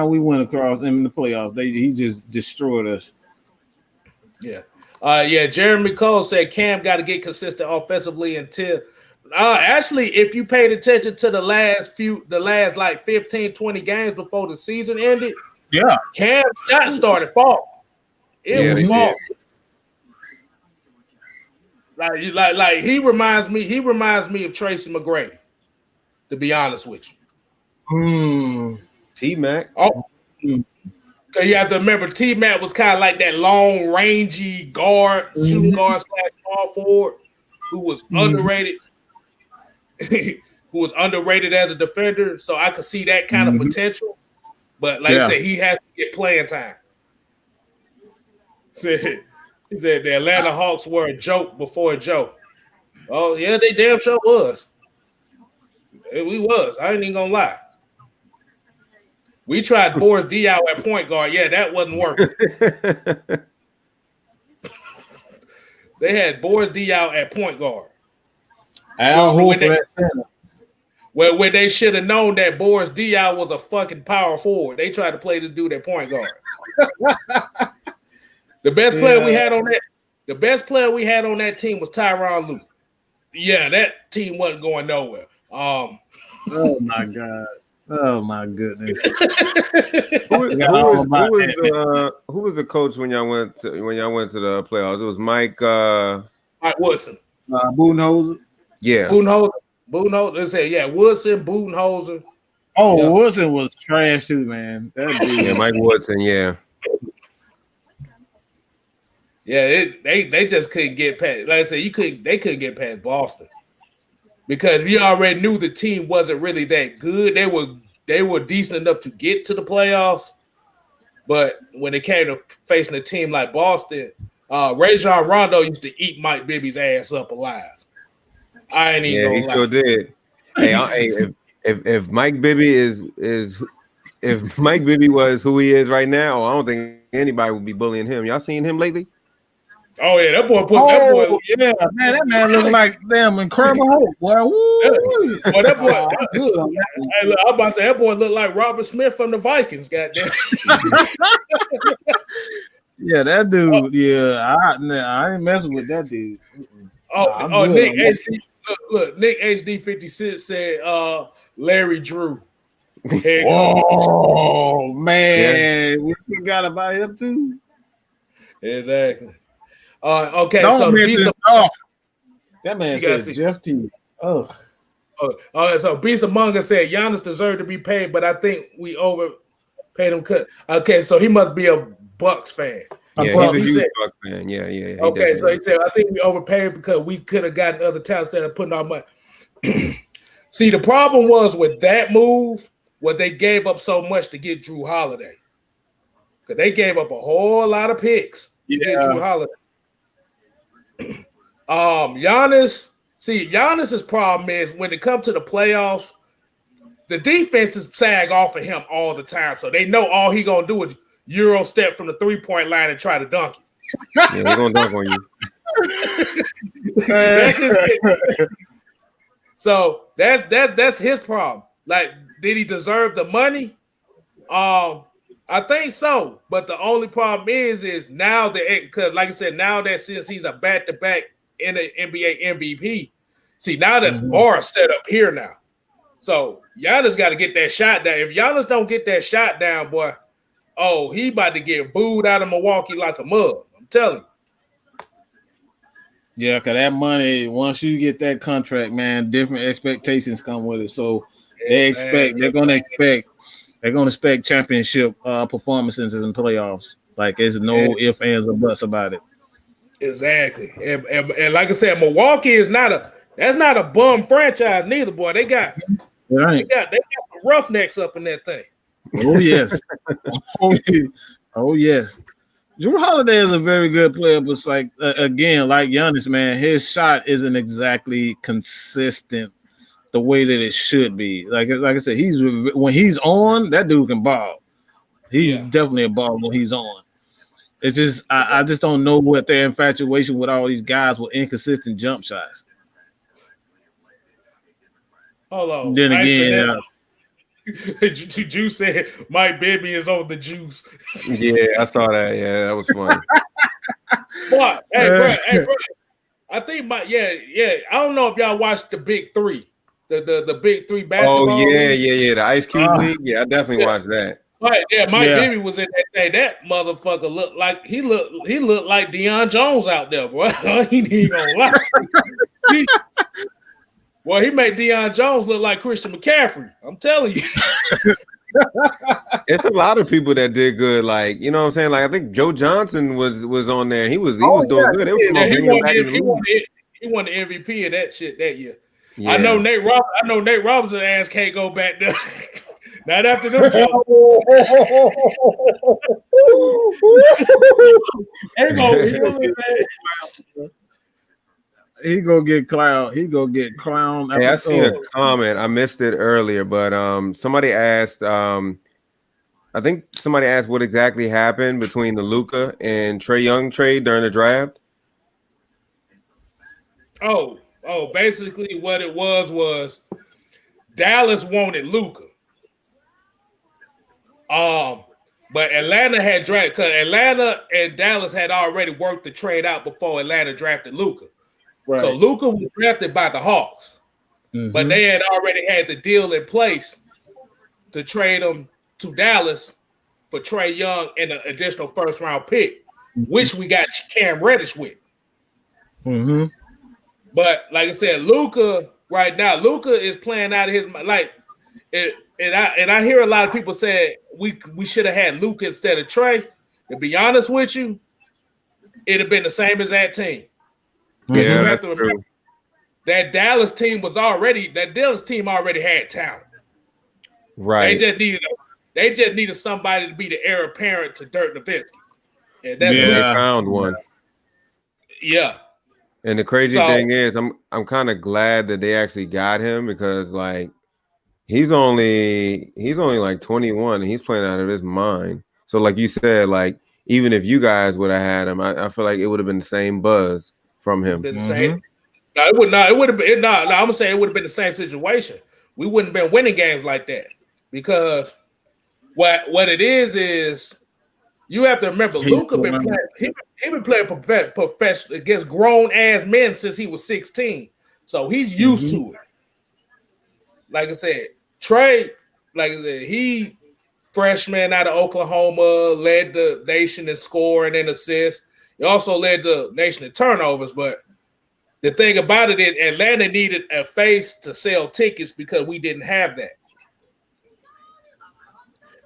we went across them in the playoffs. He just destroyed us. Yeah. Jeremy Cole said Cam got to get consistent offensively until actually, if you paid attention to the last like 15, 20 games before the season ended, Cam shot started falling. It was falling. Like he reminds me of Tracy McGrady, to be honest with you. T-Mac. Because you have to remember, T-Mac was kind of like that long, rangy guard, shooting guard / small forward who was underrated. Who was underrated as a defender. So I could see that kind of potential. But like I said, he has to get playing time. He said the Atlanta Hawks were a joke before a joke. Oh, yeah, they damn sure was. We was. I ain't even gonna lie. We tried Boris Diaw at point guard. Yeah, that wasn't working. They had Boris Diaw at point guard. When they should have known that Boris Diaw was a fucking power forward. They tried to play this dude at point guard. The best player we had on that team was Tyronn Lue. Yeah, that team wasn't going nowhere. Oh my god. Oh my goodness. Who was the coach when y'all went to the playoffs? It was Mike Woodson. Budenholzer. Yeah. Budenholzer. They said, yeah, Woodson, Budenholzer. Oh, yeah. Woodson was trash too, man. Yeah, Mike Woodson, yeah. Yeah, they just couldn't get past. Like I said, they couldn't get past Boston. Because we already knew the team wasn't really that good. They were decent enough to get to the playoffs. But when it came to facing a team like Boston, Rajon Rondo used to eat Mike Bibby's ass up alive. I ain't even gonna lie. Sure did. Hey, if Mike Bibby if Mike Bibby was who he is right now, I don't think anybody would be bullying him. Y'all seen him lately? Oh yeah, that boy. Yeah, man, that man looks like damn Incredible Hulk, boy. Woo. Well, that boy. I'm about to say that boy looked like Robert Smith from the Vikings. Goddamn. Yeah, that dude. I ain't messing with that dude. Nick HD. Look, Nick HD 56 said, Larry Drew. Oh man, we forgot about him too. Exactly. Okay, don't so that man said Jeff T. Oh, so Beast Among Us said Giannis deserved to be paid, but I think we overpaid him. Okay, so he must be a Bucks fan. Yeah, he's a huge Bucks fan. Yeah. Okay, so he said I think we overpaid because we could have gotten other talents that are putting our money. See, the problem was with that move, what they gave up so much to get Drew Holiday. Because they gave up a whole lot of picks to get Drew Holiday. Giannis's problem is when it comes to the playoffs, the defenses sag off of him all the time. So they know all he gonna do is Euro step from the 3-point line and try to dunk you. Yeah, they're gonna dunk on you. That's just so that's his problem. Like, did he deserve the money? I think so, but the only problem is now that, because like I said, now that since he's a back-to-back in the NBA MVP, see, now that bar set up here now. So Giannis got to get that shot down. If Giannis don't get that shot down, boy, he about to get booed out of Milwaukee like a mug. I'm telling you. Yeah, because that money, once you get that contract, man, different expectations come with it. So they're going to expect championship performances in playoffs. Like, there's no ifs, ands, or buts about it. Exactly. And like I said, Milwaukee is not a bum franchise neither, boy. They got some roughnecks up in that thing. Oh yes. Oh yes. Drew Holiday is a very good player, but it's like again, like Giannis, man, his shot isn't exactly consistent the way that it should be. Like I said, when he's on, that dude can ball. He's definitely a baller when he's on. It's just I just don't know what their infatuation with all these guys with inconsistent jump shots. Hold on. Then again, Juice said Mike Bibby is on the juice. Yeah, I saw that. Yeah, that was funny. But hey, bro, I think I don't know if y'all watched the Big Three, the Big Three basketball. Oh yeah, the Ice Cube League. Yeah, I definitely watched that. Right, Mike Bibby was in that thing. That motherfucker looked like he looked like Deion Jones out there, boy. He ain't even gonna lie. Well, he made Deion Jones look like Christian McCaffrey. I'm telling you. It's a lot of people that did good. Like, you know what I'm saying? Like, I think Joe Johnson was on there. He was doing good. He won the MVP of that shit that year. Yeah. I know Nate Robinson's ass can't go back there. Not after them. He gonna get clown. He gonna get clown. Hey, I seen a comment. I missed it earlier, but somebody asked I think somebody asked what exactly happened between the Luka and Trae Young trade during the draft. Oh, basically what it was Dallas wanted Luka. But Atlanta had drafted because Atlanta and Dallas had already worked the trade out before Atlanta drafted Luka. Right. So Luka was drafted by the Hawks, but they had already had the deal in place to trade him to Dallas for Trae Young and an additional first-round pick, which we got Cam Reddish with. But like I said, Luka right now, Luka is playing out of his like. And I hear a lot of people say we should have had Luka instead of Trae. To be honest with you, it'd have been the same as that team. Yeah, you have to remember that Dallas team already had talent. Right. They just needed somebody to be the heir apparent to Dirk Nowitzki. And that's They found one. Yeah. And the crazy thing is, I'm kind of glad that they actually got him because like he's only like 21 and he's playing out of his mind. So like you said, like even if you guys would have had him, I feel like it would have been the same buzz from him. Been the same. No, it would not. It would have been no. I'm gonna say it would have been the same situation. We wouldn't have been winning games like that because what it is you have to remember Luka been playing. He been playing professional against grown ass men since he was 16, so he's used to it. Like I said, Trae, like I said, he freshman out of Oklahoma, led the nation in scoring and assists. He also led the nation in turnovers. But the thing about it is Atlanta needed a face to sell tickets because we didn't have that.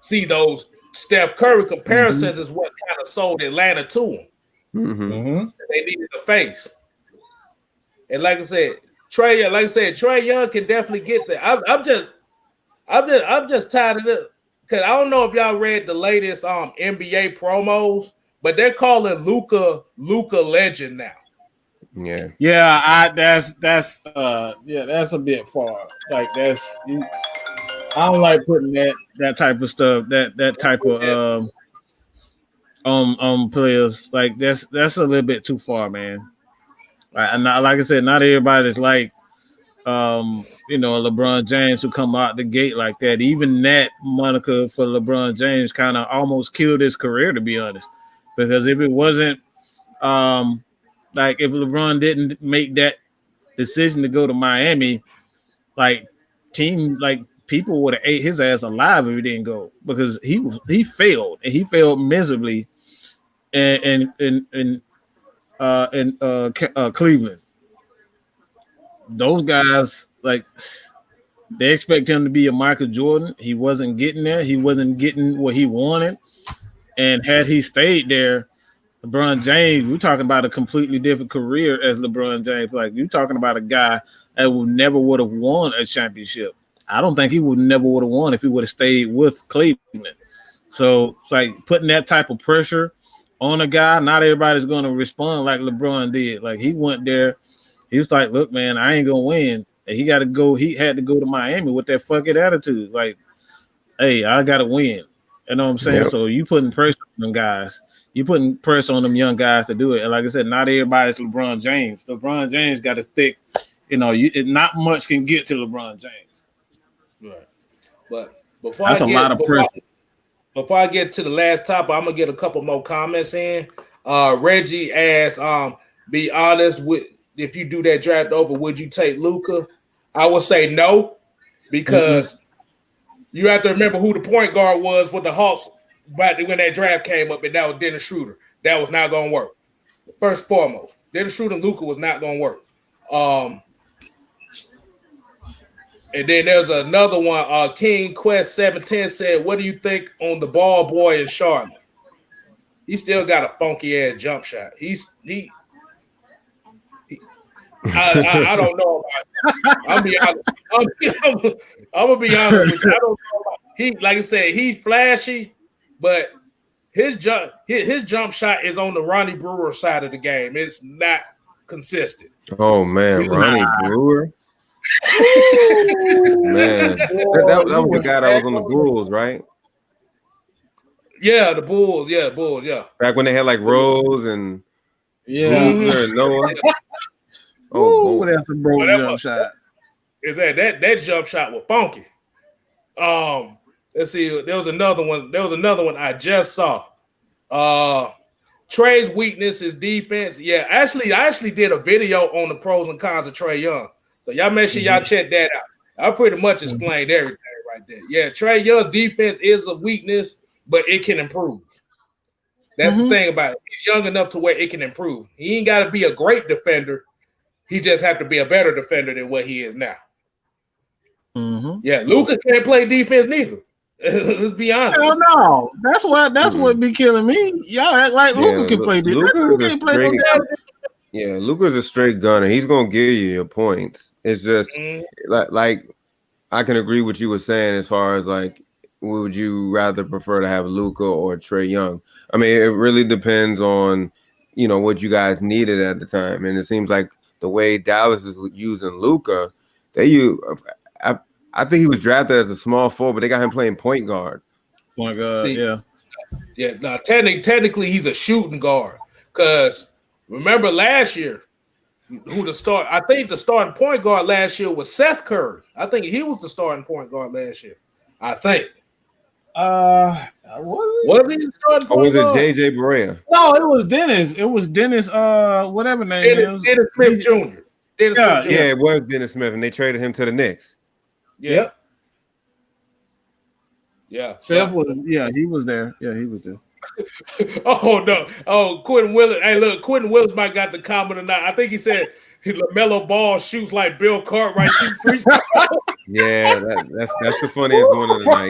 See, those Steph Curry comparisons is what kind of sold Atlanta to him. They needed a face. And like I said, Trae Young can definitely get there. I'm just tired of it because I don't know if y'all read the latest NBA promos, but they're calling Luka legend now. That's a bit far. Like I don't like putting that type of stuff, that type of players. Like that's a little bit too far, man. And like I said, not everybody's like LeBron James who come out the gate like that. Even that moniker for LeBron James kind of almost killed his career, to be honest. Because if it wasn't like if LeBron didn't make that decision to go to Miami, like people would have ate his ass alive if he didn't go because he failed and he failed miserably in Cleveland. Those guys, like, they expect him to be a Michael Jordan. He wasn't getting there. He wasn't getting what he wanted. And had he stayed there, LeBron James, we're talking about a completely different career as LeBron James. Like, you're talking about a guy that would have won a championship. I don't think he never would have won if he would have stayed with Cleveland. So, like, putting that type of pressure on a guy, not everybody's going to respond like LeBron did. Like, he went there. He was like, look, man, I ain't going to win. And he had to go to Miami with that fucking attitude. Like, hey, I got to win. You know what I'm saying? Yep. So you putting pressure on them guys. You putting pressure on them young guys to do it. And like I said, not everybody's LeBron James. LeBron James got a thick, not much can get to LeBron James. Right. But before I get to the last topic, I'm going to get a couple more comments in. Reggie asked, be honest with, if you do that draft over, would you take Luka? I would say no, because you have to remember who the point guard was with the Hawks when that draft came up, and that was Dennis Schroeder. That was not going to work. First and foremost, Dennis Schroeder and Luka was not going to work. And then there's another one. King Quest 710 said, what do you think on the ball boy in Charlotte? He still got a funky ass jump shot. I don't know about it. I'm gonna be honest with you. I don't know about he. Like I said, he's flashy, but his jump shot is on the Ronnie Brewer side of the game. It's not consistent. Oh man, Ronnie Brewer. Man, that was the guy that was on the Bulls, right? Yeah, the Bulls. Yeah, Bulls. Yeah. Back when they had like Rose and Luka and Noah. Oh, boy, that's a broke jump shot. Is that jump shot was funky. Let's see. There was another one I just saw. Trey's weakness is defense. Yeah, I actually did a video on the pros and cons of Trae Young. So y'all make sure y'all check that out. I pretty much explained everything right there. Yeah, Trae Young defense is a weakness, but it can improve. That's the thing about it. He's young enough to where it can improve. He ain't got to be a great defender. He just have to be a better defender than what he is now. Yeah, Luka can't play defense neither. Let's be honest. Hell no. That's what be killing me. Y'all act like Luka can play defense. Luka's a straight gunner. He's gonna give you your points. It's just like I can agree with you were saying as far as like, would you rather prefer to have Luka or Trae Young? I mean, it really depends on what you guys needed at the time, and it seems like the way Dallas is using Luka, I think he was drafted as a small forward, but they got him playing point guard. Point guard, yeah. Now, technically, he's a shooting guard. Because remember last year, I think the starting point guard last year was Seth Curry. I think he was the starting point guard last year. I think. Was he the starting point guard? Or was it JJ Barea? No, it was Dennis. It was Dennis. Whatever name Dennis Smith Jr. It was Dennis Smith, and they traded him to the Knicks. Yeah. Seth was. Yeah, he was there. Yeah, he was there. Oh no! Oh, Quentin Willis. Hey, look, Quentin Willis might got the comment or not. I think he said LaMelo Ball shoots like Bill Cartwright shoot free throw. Yeah, that's the funniest one of the night.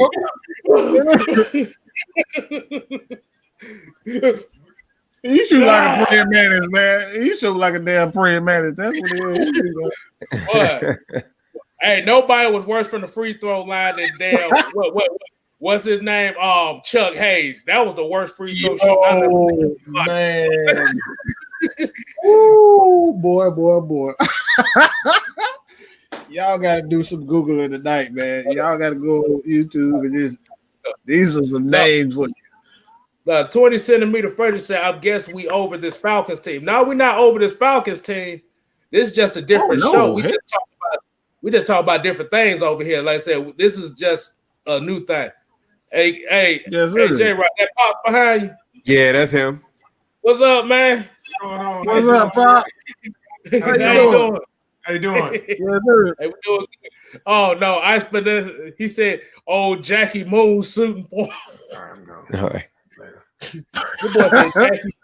He shoot like a praying mantis, man. He shoot like a damn praying mantis. That's what it is. Hey, nobody was worse from the free throw line than damn. What's his name? Chuck Hayes. That was the worst free throw shot. Oh man! Ooh, boy. Y'all gotta do some Googling tonight, man. Y'all gotta go on YouTube and just these are some names for you. 20 centimeter further said, I guess we over this Falcons team. No, we're not over this Falcons team. This is just a different show. We just talk about different things over here. Like I said, this is just a new thing. Hey, J-Roc, that Pop behind you? Yeah, that's him. What's up, man? What's up, Pop? How you doing? Hey, we doing good. Oh no, I spent this. He said, "Oh, Jackie Moon shooting for." All right. Good boy said, Jackie.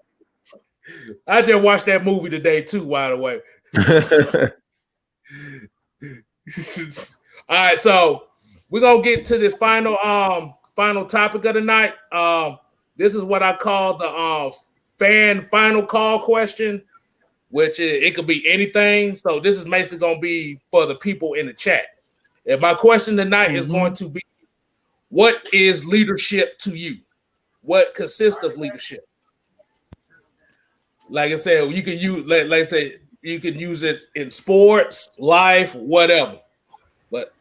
I just watched that movie today too. By the way. All right, so we're gonna get to this final topic of the night. This is what I call the fan final call question, which it could be anything. So this is basically gonna be for the people in the chat. And my question tonight is going to be, what is leadership to you? What consists of leadership? Like I said, you can use, like I say, you can use it in sports, life, whatever. But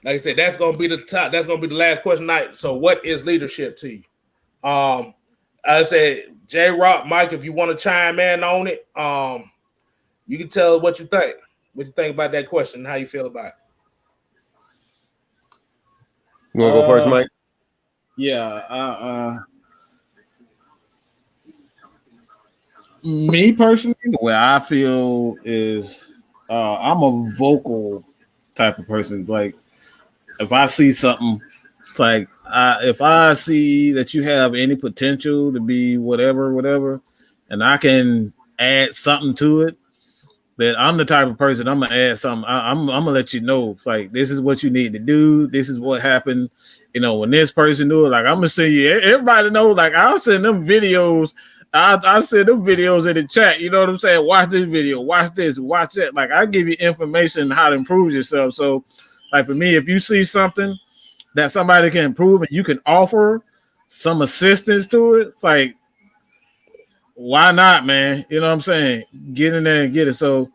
like I said, that's gonna be the top. That's gonna be the last question tonight. So, what is leadership to you? I said, JRoc, Mike, if you want to chime in on it, you can tell what you think. What you think about that question? And how you feel about it? You want to go first, Mike? Yeah. Me personally, the way I feel is I'm a vocal type of person. Like, if I see something, it's like if I see that you have any potential to be whatever, and I can add something to it, that I'm the type of person I'm gonna add something. I'm gonna let you know. It's like, this is what you need to do. This is what happened. When this person do it, like, I'm gonna send you. Everybody know. Like, I'll send them videos. I send them videos in the chat. You know what I'm saying? Watch this video. Watch this. Watch that. Like, I give you information how to improve yourself. So, like, for me, if you see something that somebody can improve and you can offer some assistance to it, it's like, why not, man? You know what I'm saying? Get in there and get it. So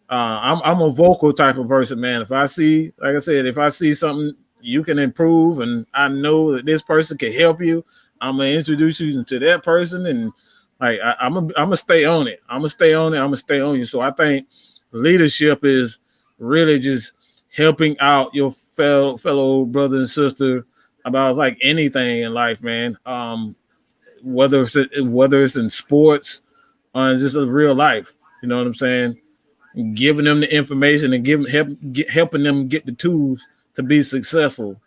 I'm a vocal type of person, man. If I see, like I said, if I see something you can improve and I know that this person can help you, I'm gonna introduce you to that person, and like I'm gonna stay on it. I'm gonna stay on it. I'm gonna stay on you. So I think leadership is really just helping out your fellow brother and sister about like anything in life, man. Whether it's in sports or just in real life, you know what I'm saying? Giving them the information and helping them get the tools to be successful,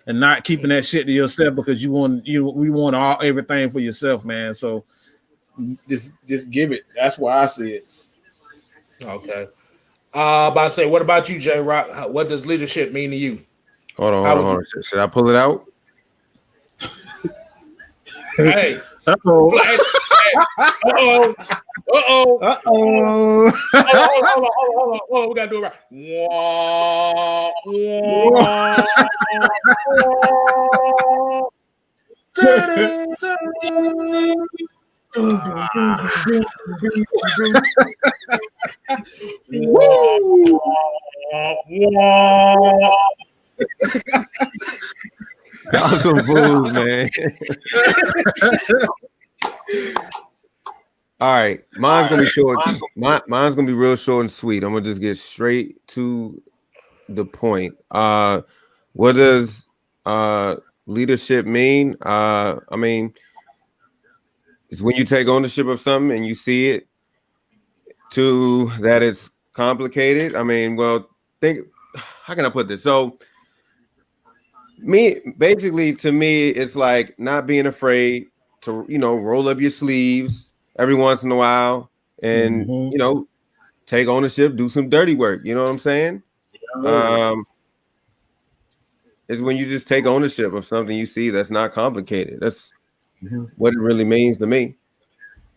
and not keeping that shit to yourself because we want everything for yourself, man. So just give it. That's why I see it. Okay. About to say, what about you, JRoc? What does leadership mean to you? Hold on. Should I pull it out? Hey. Uh-oh. Uh-oh. Uh-oh. Hold on. We gotta do it right. That was some fools, man. All right, mine's gonna be short. Mine's gonna be real short and sweet. I'm gonna just get straight to the point. What does leadership mean? I mean, it's when you take ownership of something and you see it to that it's complicated. I mean, well, how can I put this? So to me, it's like not being afraid to, roll up your sleeves every once in a while and, take ownership, do some dirty work. You know what I'm saying? Is when you just take ownership of something you see that's not complicated. That's what it really means to me.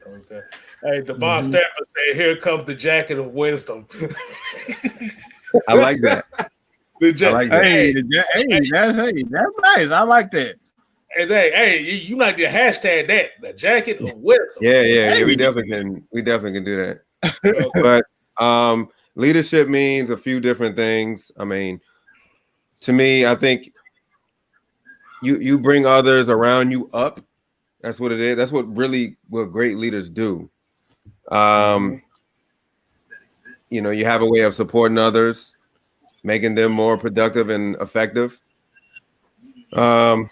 Okay. Hey, Devon Stafford said, "Here comes the jacket of wisdom." I like that. That's nice. I like that. Hey, you might be a hashtag that the jacket of wisdom. Yeah. We definitely can do that. But leadership means a few different things. I mean, to me, I think you bring others around you up. That's what it is. That's what great leaders do. You have a way of supporting others, making them more productive and effective. I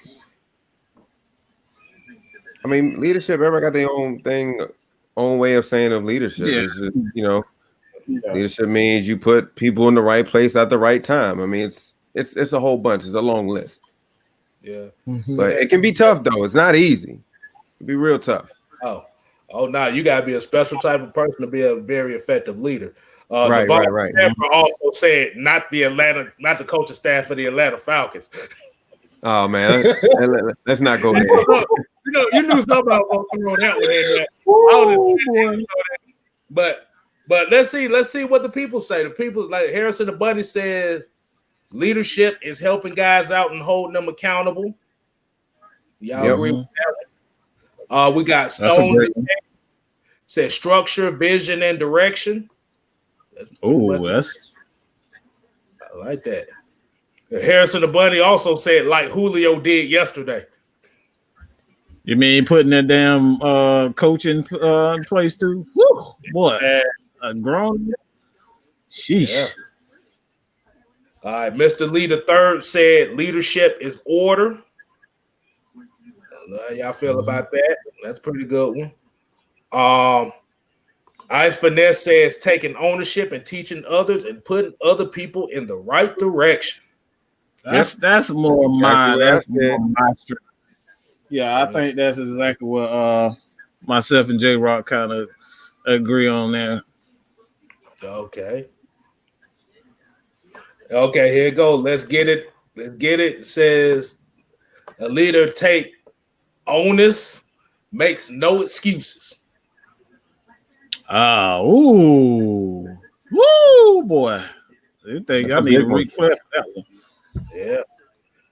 mean, leadership, everybody got their own way of saying of leadership. Yeah. It's just, leadership means you put people in the right place at the right time. I mean, it's a whole bunch. It's a long list. Yeah. But it can be tough, though. It's not easy. It can be real tough. Oh, no, you got to be a special type of person to be a very effective leader. Right. Also said not the coaching staff for the Atlanta Falcons. Oh man, let's not go there. You knew somebody was going to throw that one in there. But let's see what the people say. The people, like Harrison the Bunny says, leadership is helping guys out and holding them accountable. Y'all agree with that? We got Stone said structure, vision, and direction. I like that. Harrison the Bunny also said, like Julio did yesterday. You mean putting that damn coaching place too? Woo, boy, a grown. Sheesh. Yeah. All right, Mr. Lee the Third said leadership is order. How y'all feel about that? That's a pretty good one. Ice Finesse says taking ownership and teaching others and putting other people in the right direction. That's more mine. That's more my strength. Yeah, I think that's exactly what myself and JRoc kind of agree on there. Okay, here you go. Let's get it. It says a leader take onus, makes no excuses. Woo, boy. You think I need a Ric Flair for that one? Yeah.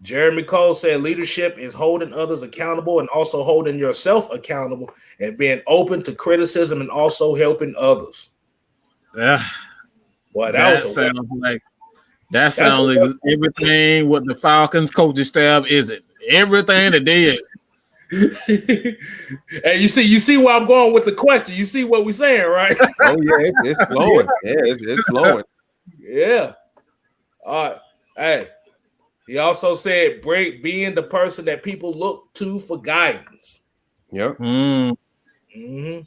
Jeremy Cole said leadership is holding others accountable and also holding yourself accountable and being open to criticism and also helping others. Yeah. Boy, that sounds like everything what the Falcons coaching staff isn't. Everything that they Hey, you see where I'm going with the question. You see what we're saying, right? Oh yeah, it's flowing. Yeah, it's flowing. Yeah. All right. Hey, he also said being the person that people look to for guidance. Yep. Mm-hmm.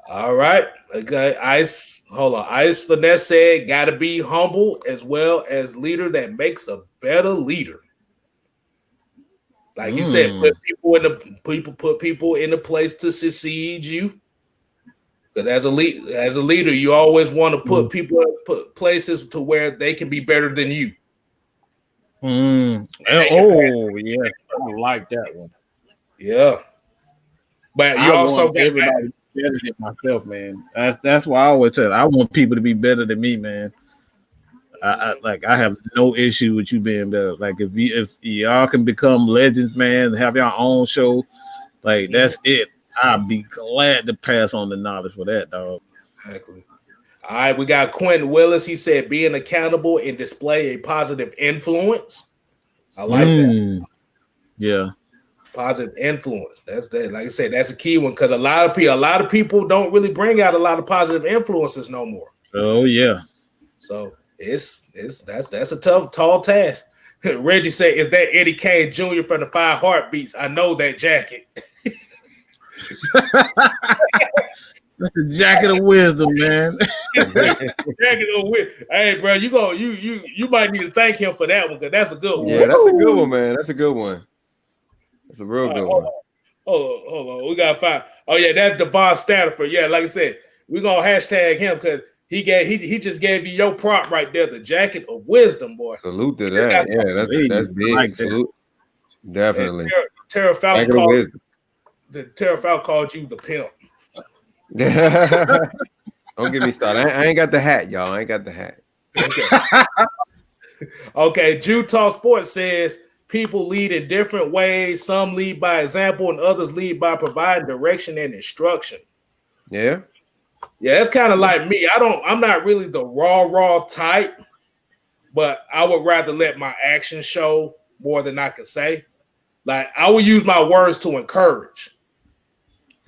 All right. Okay. Ice Finesse said, gotta be humble as well as leader that makes a better leader. Like you said, put people in the place to succeed you. Because as a leader, you always want to put people put places to where they can be better than you. Oh yes, I like that one. Yeah, but you I also want got everybody better than myself, man. That's why I always tell. I want people to be better than me, man. I have no issue with you being better. Like if y'all can become legends, man, have your own show, like that's it. I'd be glad to pass on the knowledge for that, dog. Exactly. All right, we got Quentin Willis. He said, being accountable and display a positive influence. I like that. Yeah. Positive influence. That's that. Like I said, that's a key one because a lot of people don't really bring out a lot of positive influences no more. Oh yeah. So that's a tall task. Reggie said, "Is that Eddie Kane Jr. from the 5 Heartbeats? I know that jacket." That's the jacket of wisdom, man. Jacket of wisdom. Hey, bro, you might need to thank him for that one because that's a good one. Yeah, that's a good one, man. That's a good one. That's a real good one. Hold on. We got 5. Oh yeah, that's Devon Stanford. Yeah, like I said, we're gonna hashtag him because he just gave you your prop right there, the jacket of wisdom, boy. Salute to that. Yeah, that's big. Like Salute. Definitely. Tara Falcon called you the pimp. Don't get me started. I ain't got the hat, y'all. I ain't got the hat. Okay, Utah Sports says people lead in different ways. Some lead by example, and others lead by providing direction and instruction. Yeah. Yeah, it's kind of like me. I'm not really the raw type, but I would rather let my actions show more than I can say. Like I will use my words to encourage,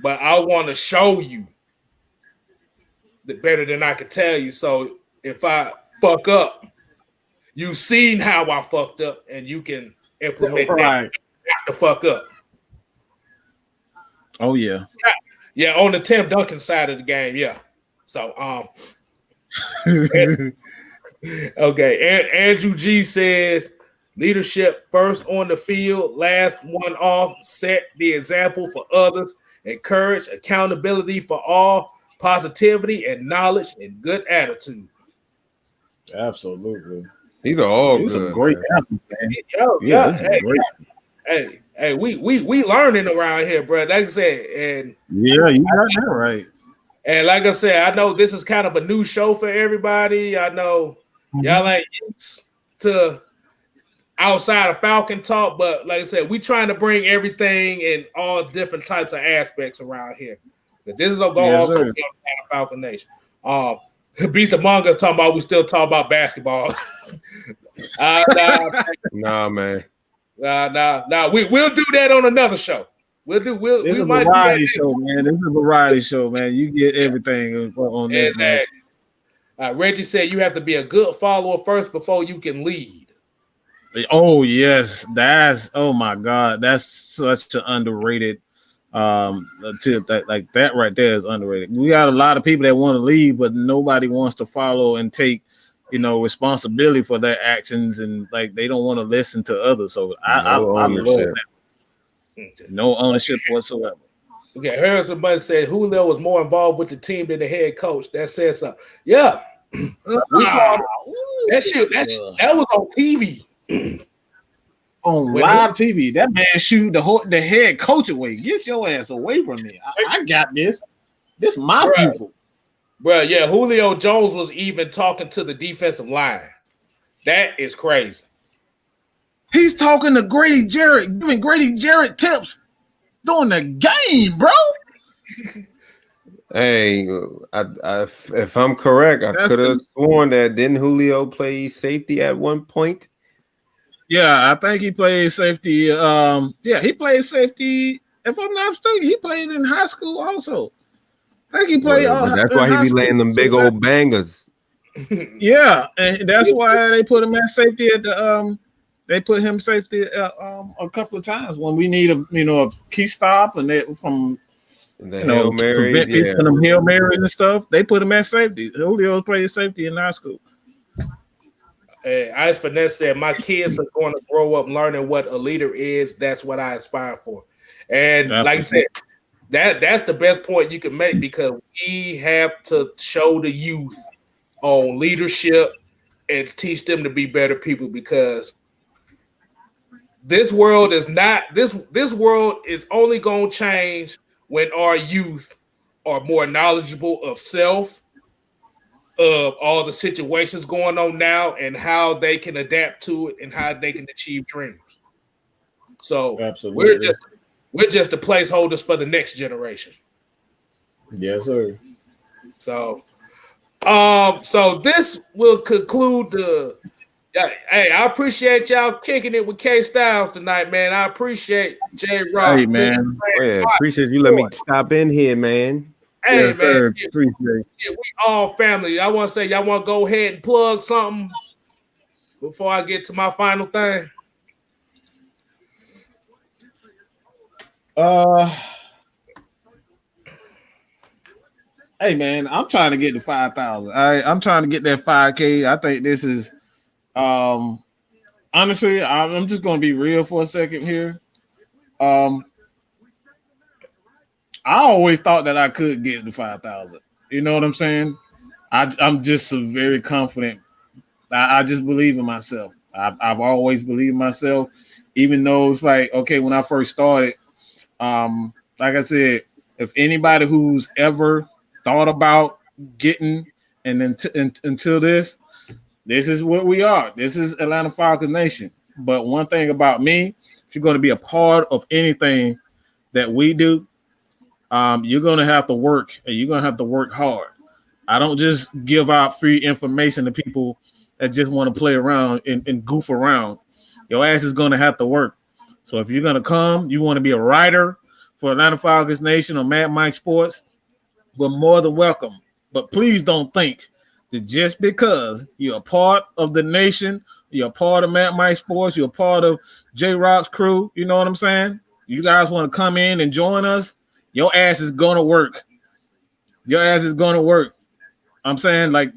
but I want to show you better than I can tell you. So if I fuck up, you've seen how I fucked up, and you can implement that to fuck up. Oh yeah. Yeah, on the Tim Duncan side of the game, yeah. So okay. Andrew G says leadership first on the field, last one off, set the example for others, encourage accountability for all, positivity and knowledge and good attitude. Absolutely. These are all These good. Some great answers, man. Hey, we learning around here, bro. Like I said, and yeah, you got that right. And like I said, I know this is kind of a new show for everybody. I know y'all ain't used to outside of Falcon talk, but like I said, we trying to bring everything in all different types of aspects around here. But this is going to also be on Falcon Nation. Beast Among Us talking about we still talk about basketball. Nah, man. Nah. We'll do that on another show. This is a variety show, man. This is a variety show, man. You get everything on this, man. Reggie said you have to be a good follower first before you can lead. Oh yes, oh my God, that's such an underrated tip. That right there is underrated. We got a lot of people that want to lead, but nobody wants to follow and take responsibility for their actions, and like they don't want to listen to others. So I love that. No ownership whatsoever. Okay, Harrison Bunn said Julio was more involved with the team than the head coach. That says something. Yeah, we saw that shit. That was on TV. On live TV, that man shoot the head coach away. Get your ass away from me. I got this. This my people. Bro, yeah, Julio Jones was even talking to the defensive line. That is crazy. He's talking to Grady Jarrett, giving Grady Jarrett tips during the game, bro. Hey, if I'm correct, I could have sworn that didn't Julio play safety at one point? Yeah, I think he played safety. Yeah, he played safety. If I'm not mistaken, he played in high school also. I think he played But that's in why he high be school. laying them big old bangers. Yeah, and that's why they put him at safety at the They put him safety a couple of times when we need a key stop and from The Hail to Marys, prevent people from them Hail Marys and stuff. They put him at safety. Julio played safety in high school. Hey, as Finesse said, my kids are going to grow up learning what a leader is. That's what I aspire for. And like I said, that's the best point you can make because we have to show the youth on leadership and teach them to be better people because this world is not this world is only going to change when our youth are more knowledgeable of self, of all the situations going on now and how they can adapt to it and how they can achieve dreams. So absolutely, we're just the placeholders for the next generation. Yes, sir. So so this will conclude the hey, I appreciate y'all kicking it with Kstylz tonight, man. I appreciate JRoc. Hey, man. Oh, yeah, appreciate you letting me stop in here, man. Hey, yes, man. Sir. Appreciate it. We all family. I want to say, y'all want to go ahead and plug something before I get to my final thing? Hey, man, I'm trying to get to 5,000. I'm trying to get that 5K. I think this is, honestly, I'm just going to be real for a second here. I always thought that I could get to 5,000. You know what I'm saying? I'm just very confident. I just believe in myself. I've always believed in myself, even though it's like, okay, when I first started, like I said, if anybody who's ever thought about getting and then until this is what we are. This is Atlanta Falcons Nation. But one thing about me, if you're going to be a part of anything that we do, you're going to have to work and you're going to have to work hard. I don't just give out free information to people that just want to play around and goof around. Your ass is going to have to work. So if you're going to come, you want to be a writer for Atlanta Falcons Nation or Mad Mike Sports, we're more than welcome. But please don't think that just because you're a part of the nation, you're a part of Mad Mike Sports, you're a part of JRoc's crew, you know what I'm saying? You guys want to come in and join us, your ass is going to work. Your ass is going to work. I'm saying like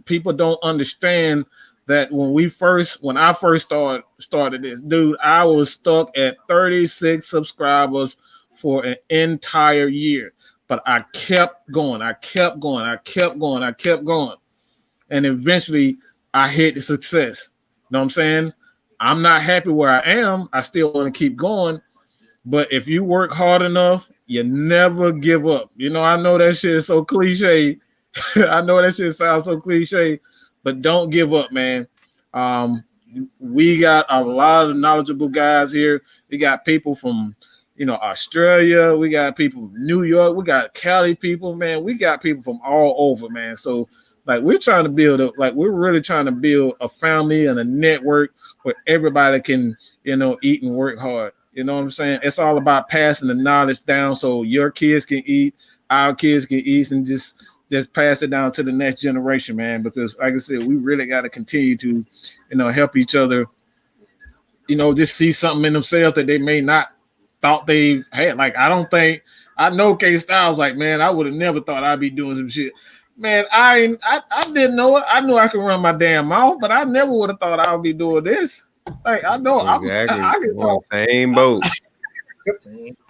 people don't understand that when I first started this, dude, I was stuck at 36 subscribers for an entire year. But I kept going. And eventually I hit the success. You know what I'm saying? I'm not happy where I am. I still want to keep going. But if you work hard enough, you never give up. You know, I know that shit is so cliche. I know that shit sounds so cliche, but don't give up, man. We got a lot of knowledgeable guys here. We got people from, Australia. We got people from New York. We got Cali people, man. We got people from all over, man. So, we're trying to build we're really trying to build a family and a network where everybody can, eat and work hard. You know what I'm saying? It's all about passing the knowledge down so your kids can eat, our kids can eat, and just pass it down to the next generation, man. Because like I said, we really got to continue to, help each other, just see something in themselves that they may not thought they had. I know Kstylz, man, I would have never thought I'd be doing some shit. Man, I didn't know it. I knew I could run my damn mouth, but I never would have thought I would be doing this. I know exactly. I can talk. Same boat.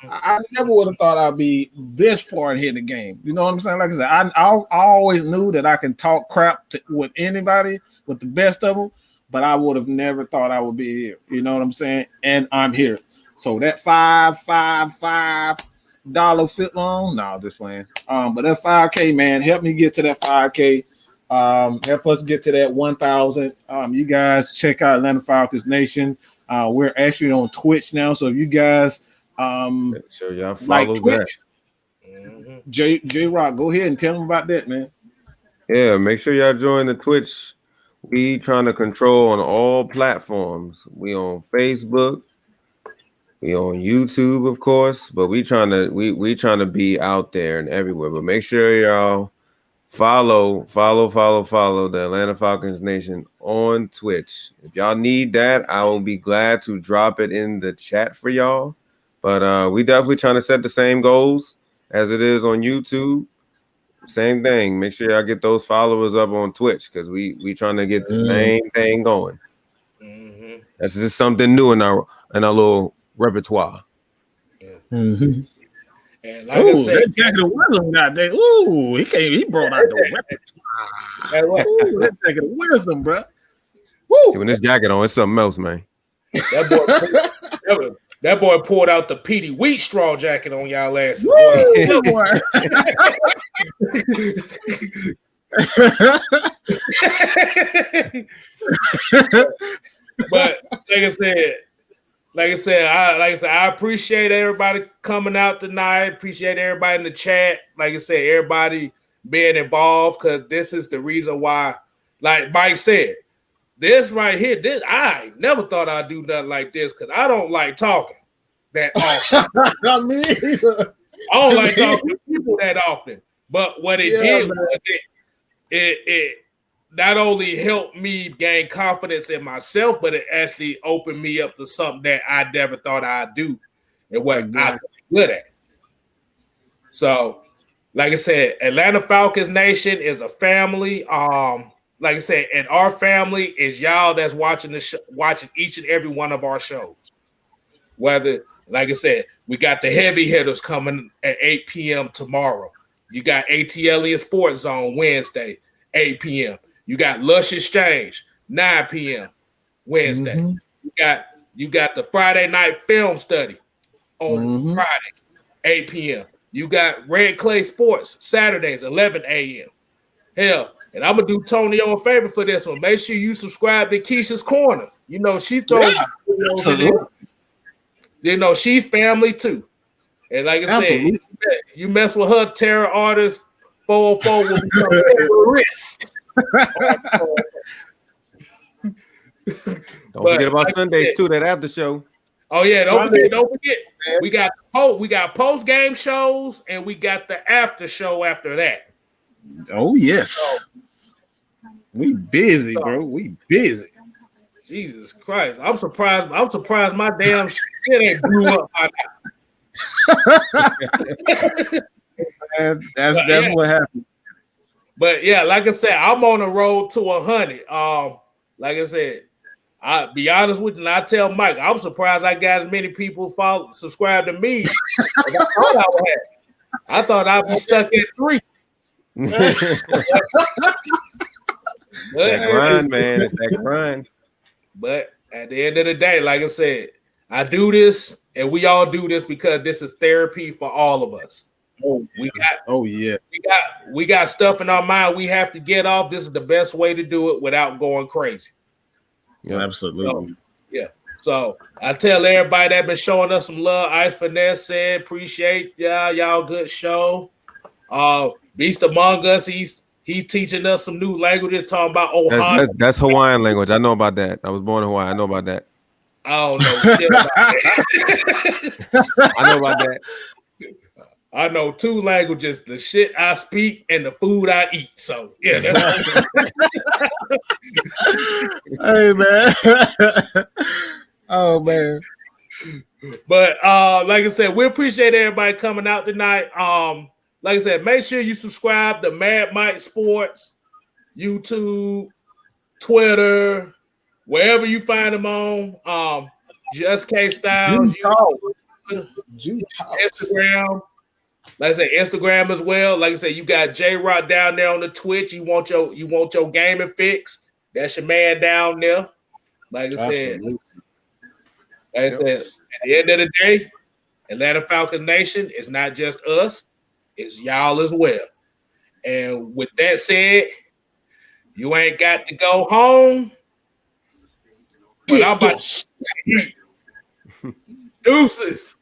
I never would have thought I'd be this far ahead of the game. You know what I'm saying? Like I said, I always knew that I can talk crap with anybody, with the best of them, but I would have never thought I would be here. You know what I'm saying? And I'm here. So that $5 foot long, no, just playing. But that 5K, man, help me get to that 5K. Help us get to that 1,000. You guys check out Atlanta Falcons Nation. We're actually on Twitch now, so if you guys make sure y'all follow Twitch, that. JRoc, go ahead and tell them about that, man. Yeah, make sure y'all join the Twitch We trying to control on all platforms. We on Facebook, we on YouTube, of course, but we trying to be out there and everywhere. But make sure y'all follow the Atlanta Falcons Nation on Twitch. If y'all need that, I will be glad to drop it in the chat for y'all. But we definitely trying to set the same goals as it is on YouTube. Same thing. Make sure y'all get those followers up on Twitch because we trying to get the same thing going. Mm-hmm. That's just something new in our little repertoire. Yeah. Mm-hmm. And like I said, that jacket of wisdom got there. Ooh, he brought out the repertoire. Ooh, that jacket of wisdom, bro. Woo. See, when this jacket on, it's something else, man. That boy pulled out the Petey Wheat straw jacket on y'all last week. But like I said, I appreciate everybody coming out tonight. Appreciate everybody in the chat. Like I said, everybody being involved because this is the reason why. Like Mike said, this right here, I never thought I'd do nothing like this because I don't like talking that often. I don't like talking to people that often. But what it did was it not only helped me gain confidence in myself, but it actually opened me up to something that I never thought I'd do and what I was good at. So, like I said, Atlanta Falcons Nation is a family. Like I said, and our family is y'all that's watching watching each and every one of our shows. Whether, like I said, we got the heavy hitters coming at 8 p.m. tomorrow. You got ATL and Sports Zone Wednesday, 8 p.m. You got Lush Exchange, 9 p.m. Wednesday. Mm-hmm. You got the Friday night film study on Friday, 8 p.m. You got Red Clay Sports Saturdays, 11 a.m. Hell, and I'm gonna do Tonio a favor for this one. Make sure you subscribe to Keisha's Corner. You know she throws. You know she's family too. And like I said, you mess with her, terror artist 404 will become terrorist. Don't forget about Sundays too. That after show. Oh yeah, don't forget. We got post game shows and we got the after show after that. Oh yes, so, we busy, bro. We busy. Jesus Christ, I'm surprised. My damn shit ain't blew up by now. That's what happened. But yeah, like I said, I'm on the road to 100. Like I said, I'll be honest with you, and I tell Mike, I'm surprised I got as many people subscribe to me as I thought I would have. I thought I'd be stuck at 3. It's that grind, man. It's that grind. But at the end of the day, like I said, I do this, and we all do this because this is therapy for all of us. We got stuff in our mind we have to get off. This is the best way to do it without going crazy. Yeah, absolutely. So I tell everybody that been showing us some love. Ice Finesse said, appreciate y'all good show. Beast Among Us, he's teaching us some new languages, talking about Ohio. That's Hawaiian language. I know about that. I was born in Hawaii. I know about that. I don't know shit about that. I know about that. I know 2 languages: the shit I speak and the food I eat. So yeah, that's hey man. Oh man. But like I said, we appreciate everybody coming out tonight. Like I said, make sure you subscribe to Mad Mike Sports, YouTube, Twitter, wherever you find them on. JustKstylz, Instagram. Like I said, Instagram as well. Like I said, you got JRoc down there on the Twitch. You want your gaming fix. That's your man down there. Like I said, at the end of the day, Atlanta Falcons Nation is not just us. It's y'all as well. And with that said, you ain't got to go home. But I'm about to deuces.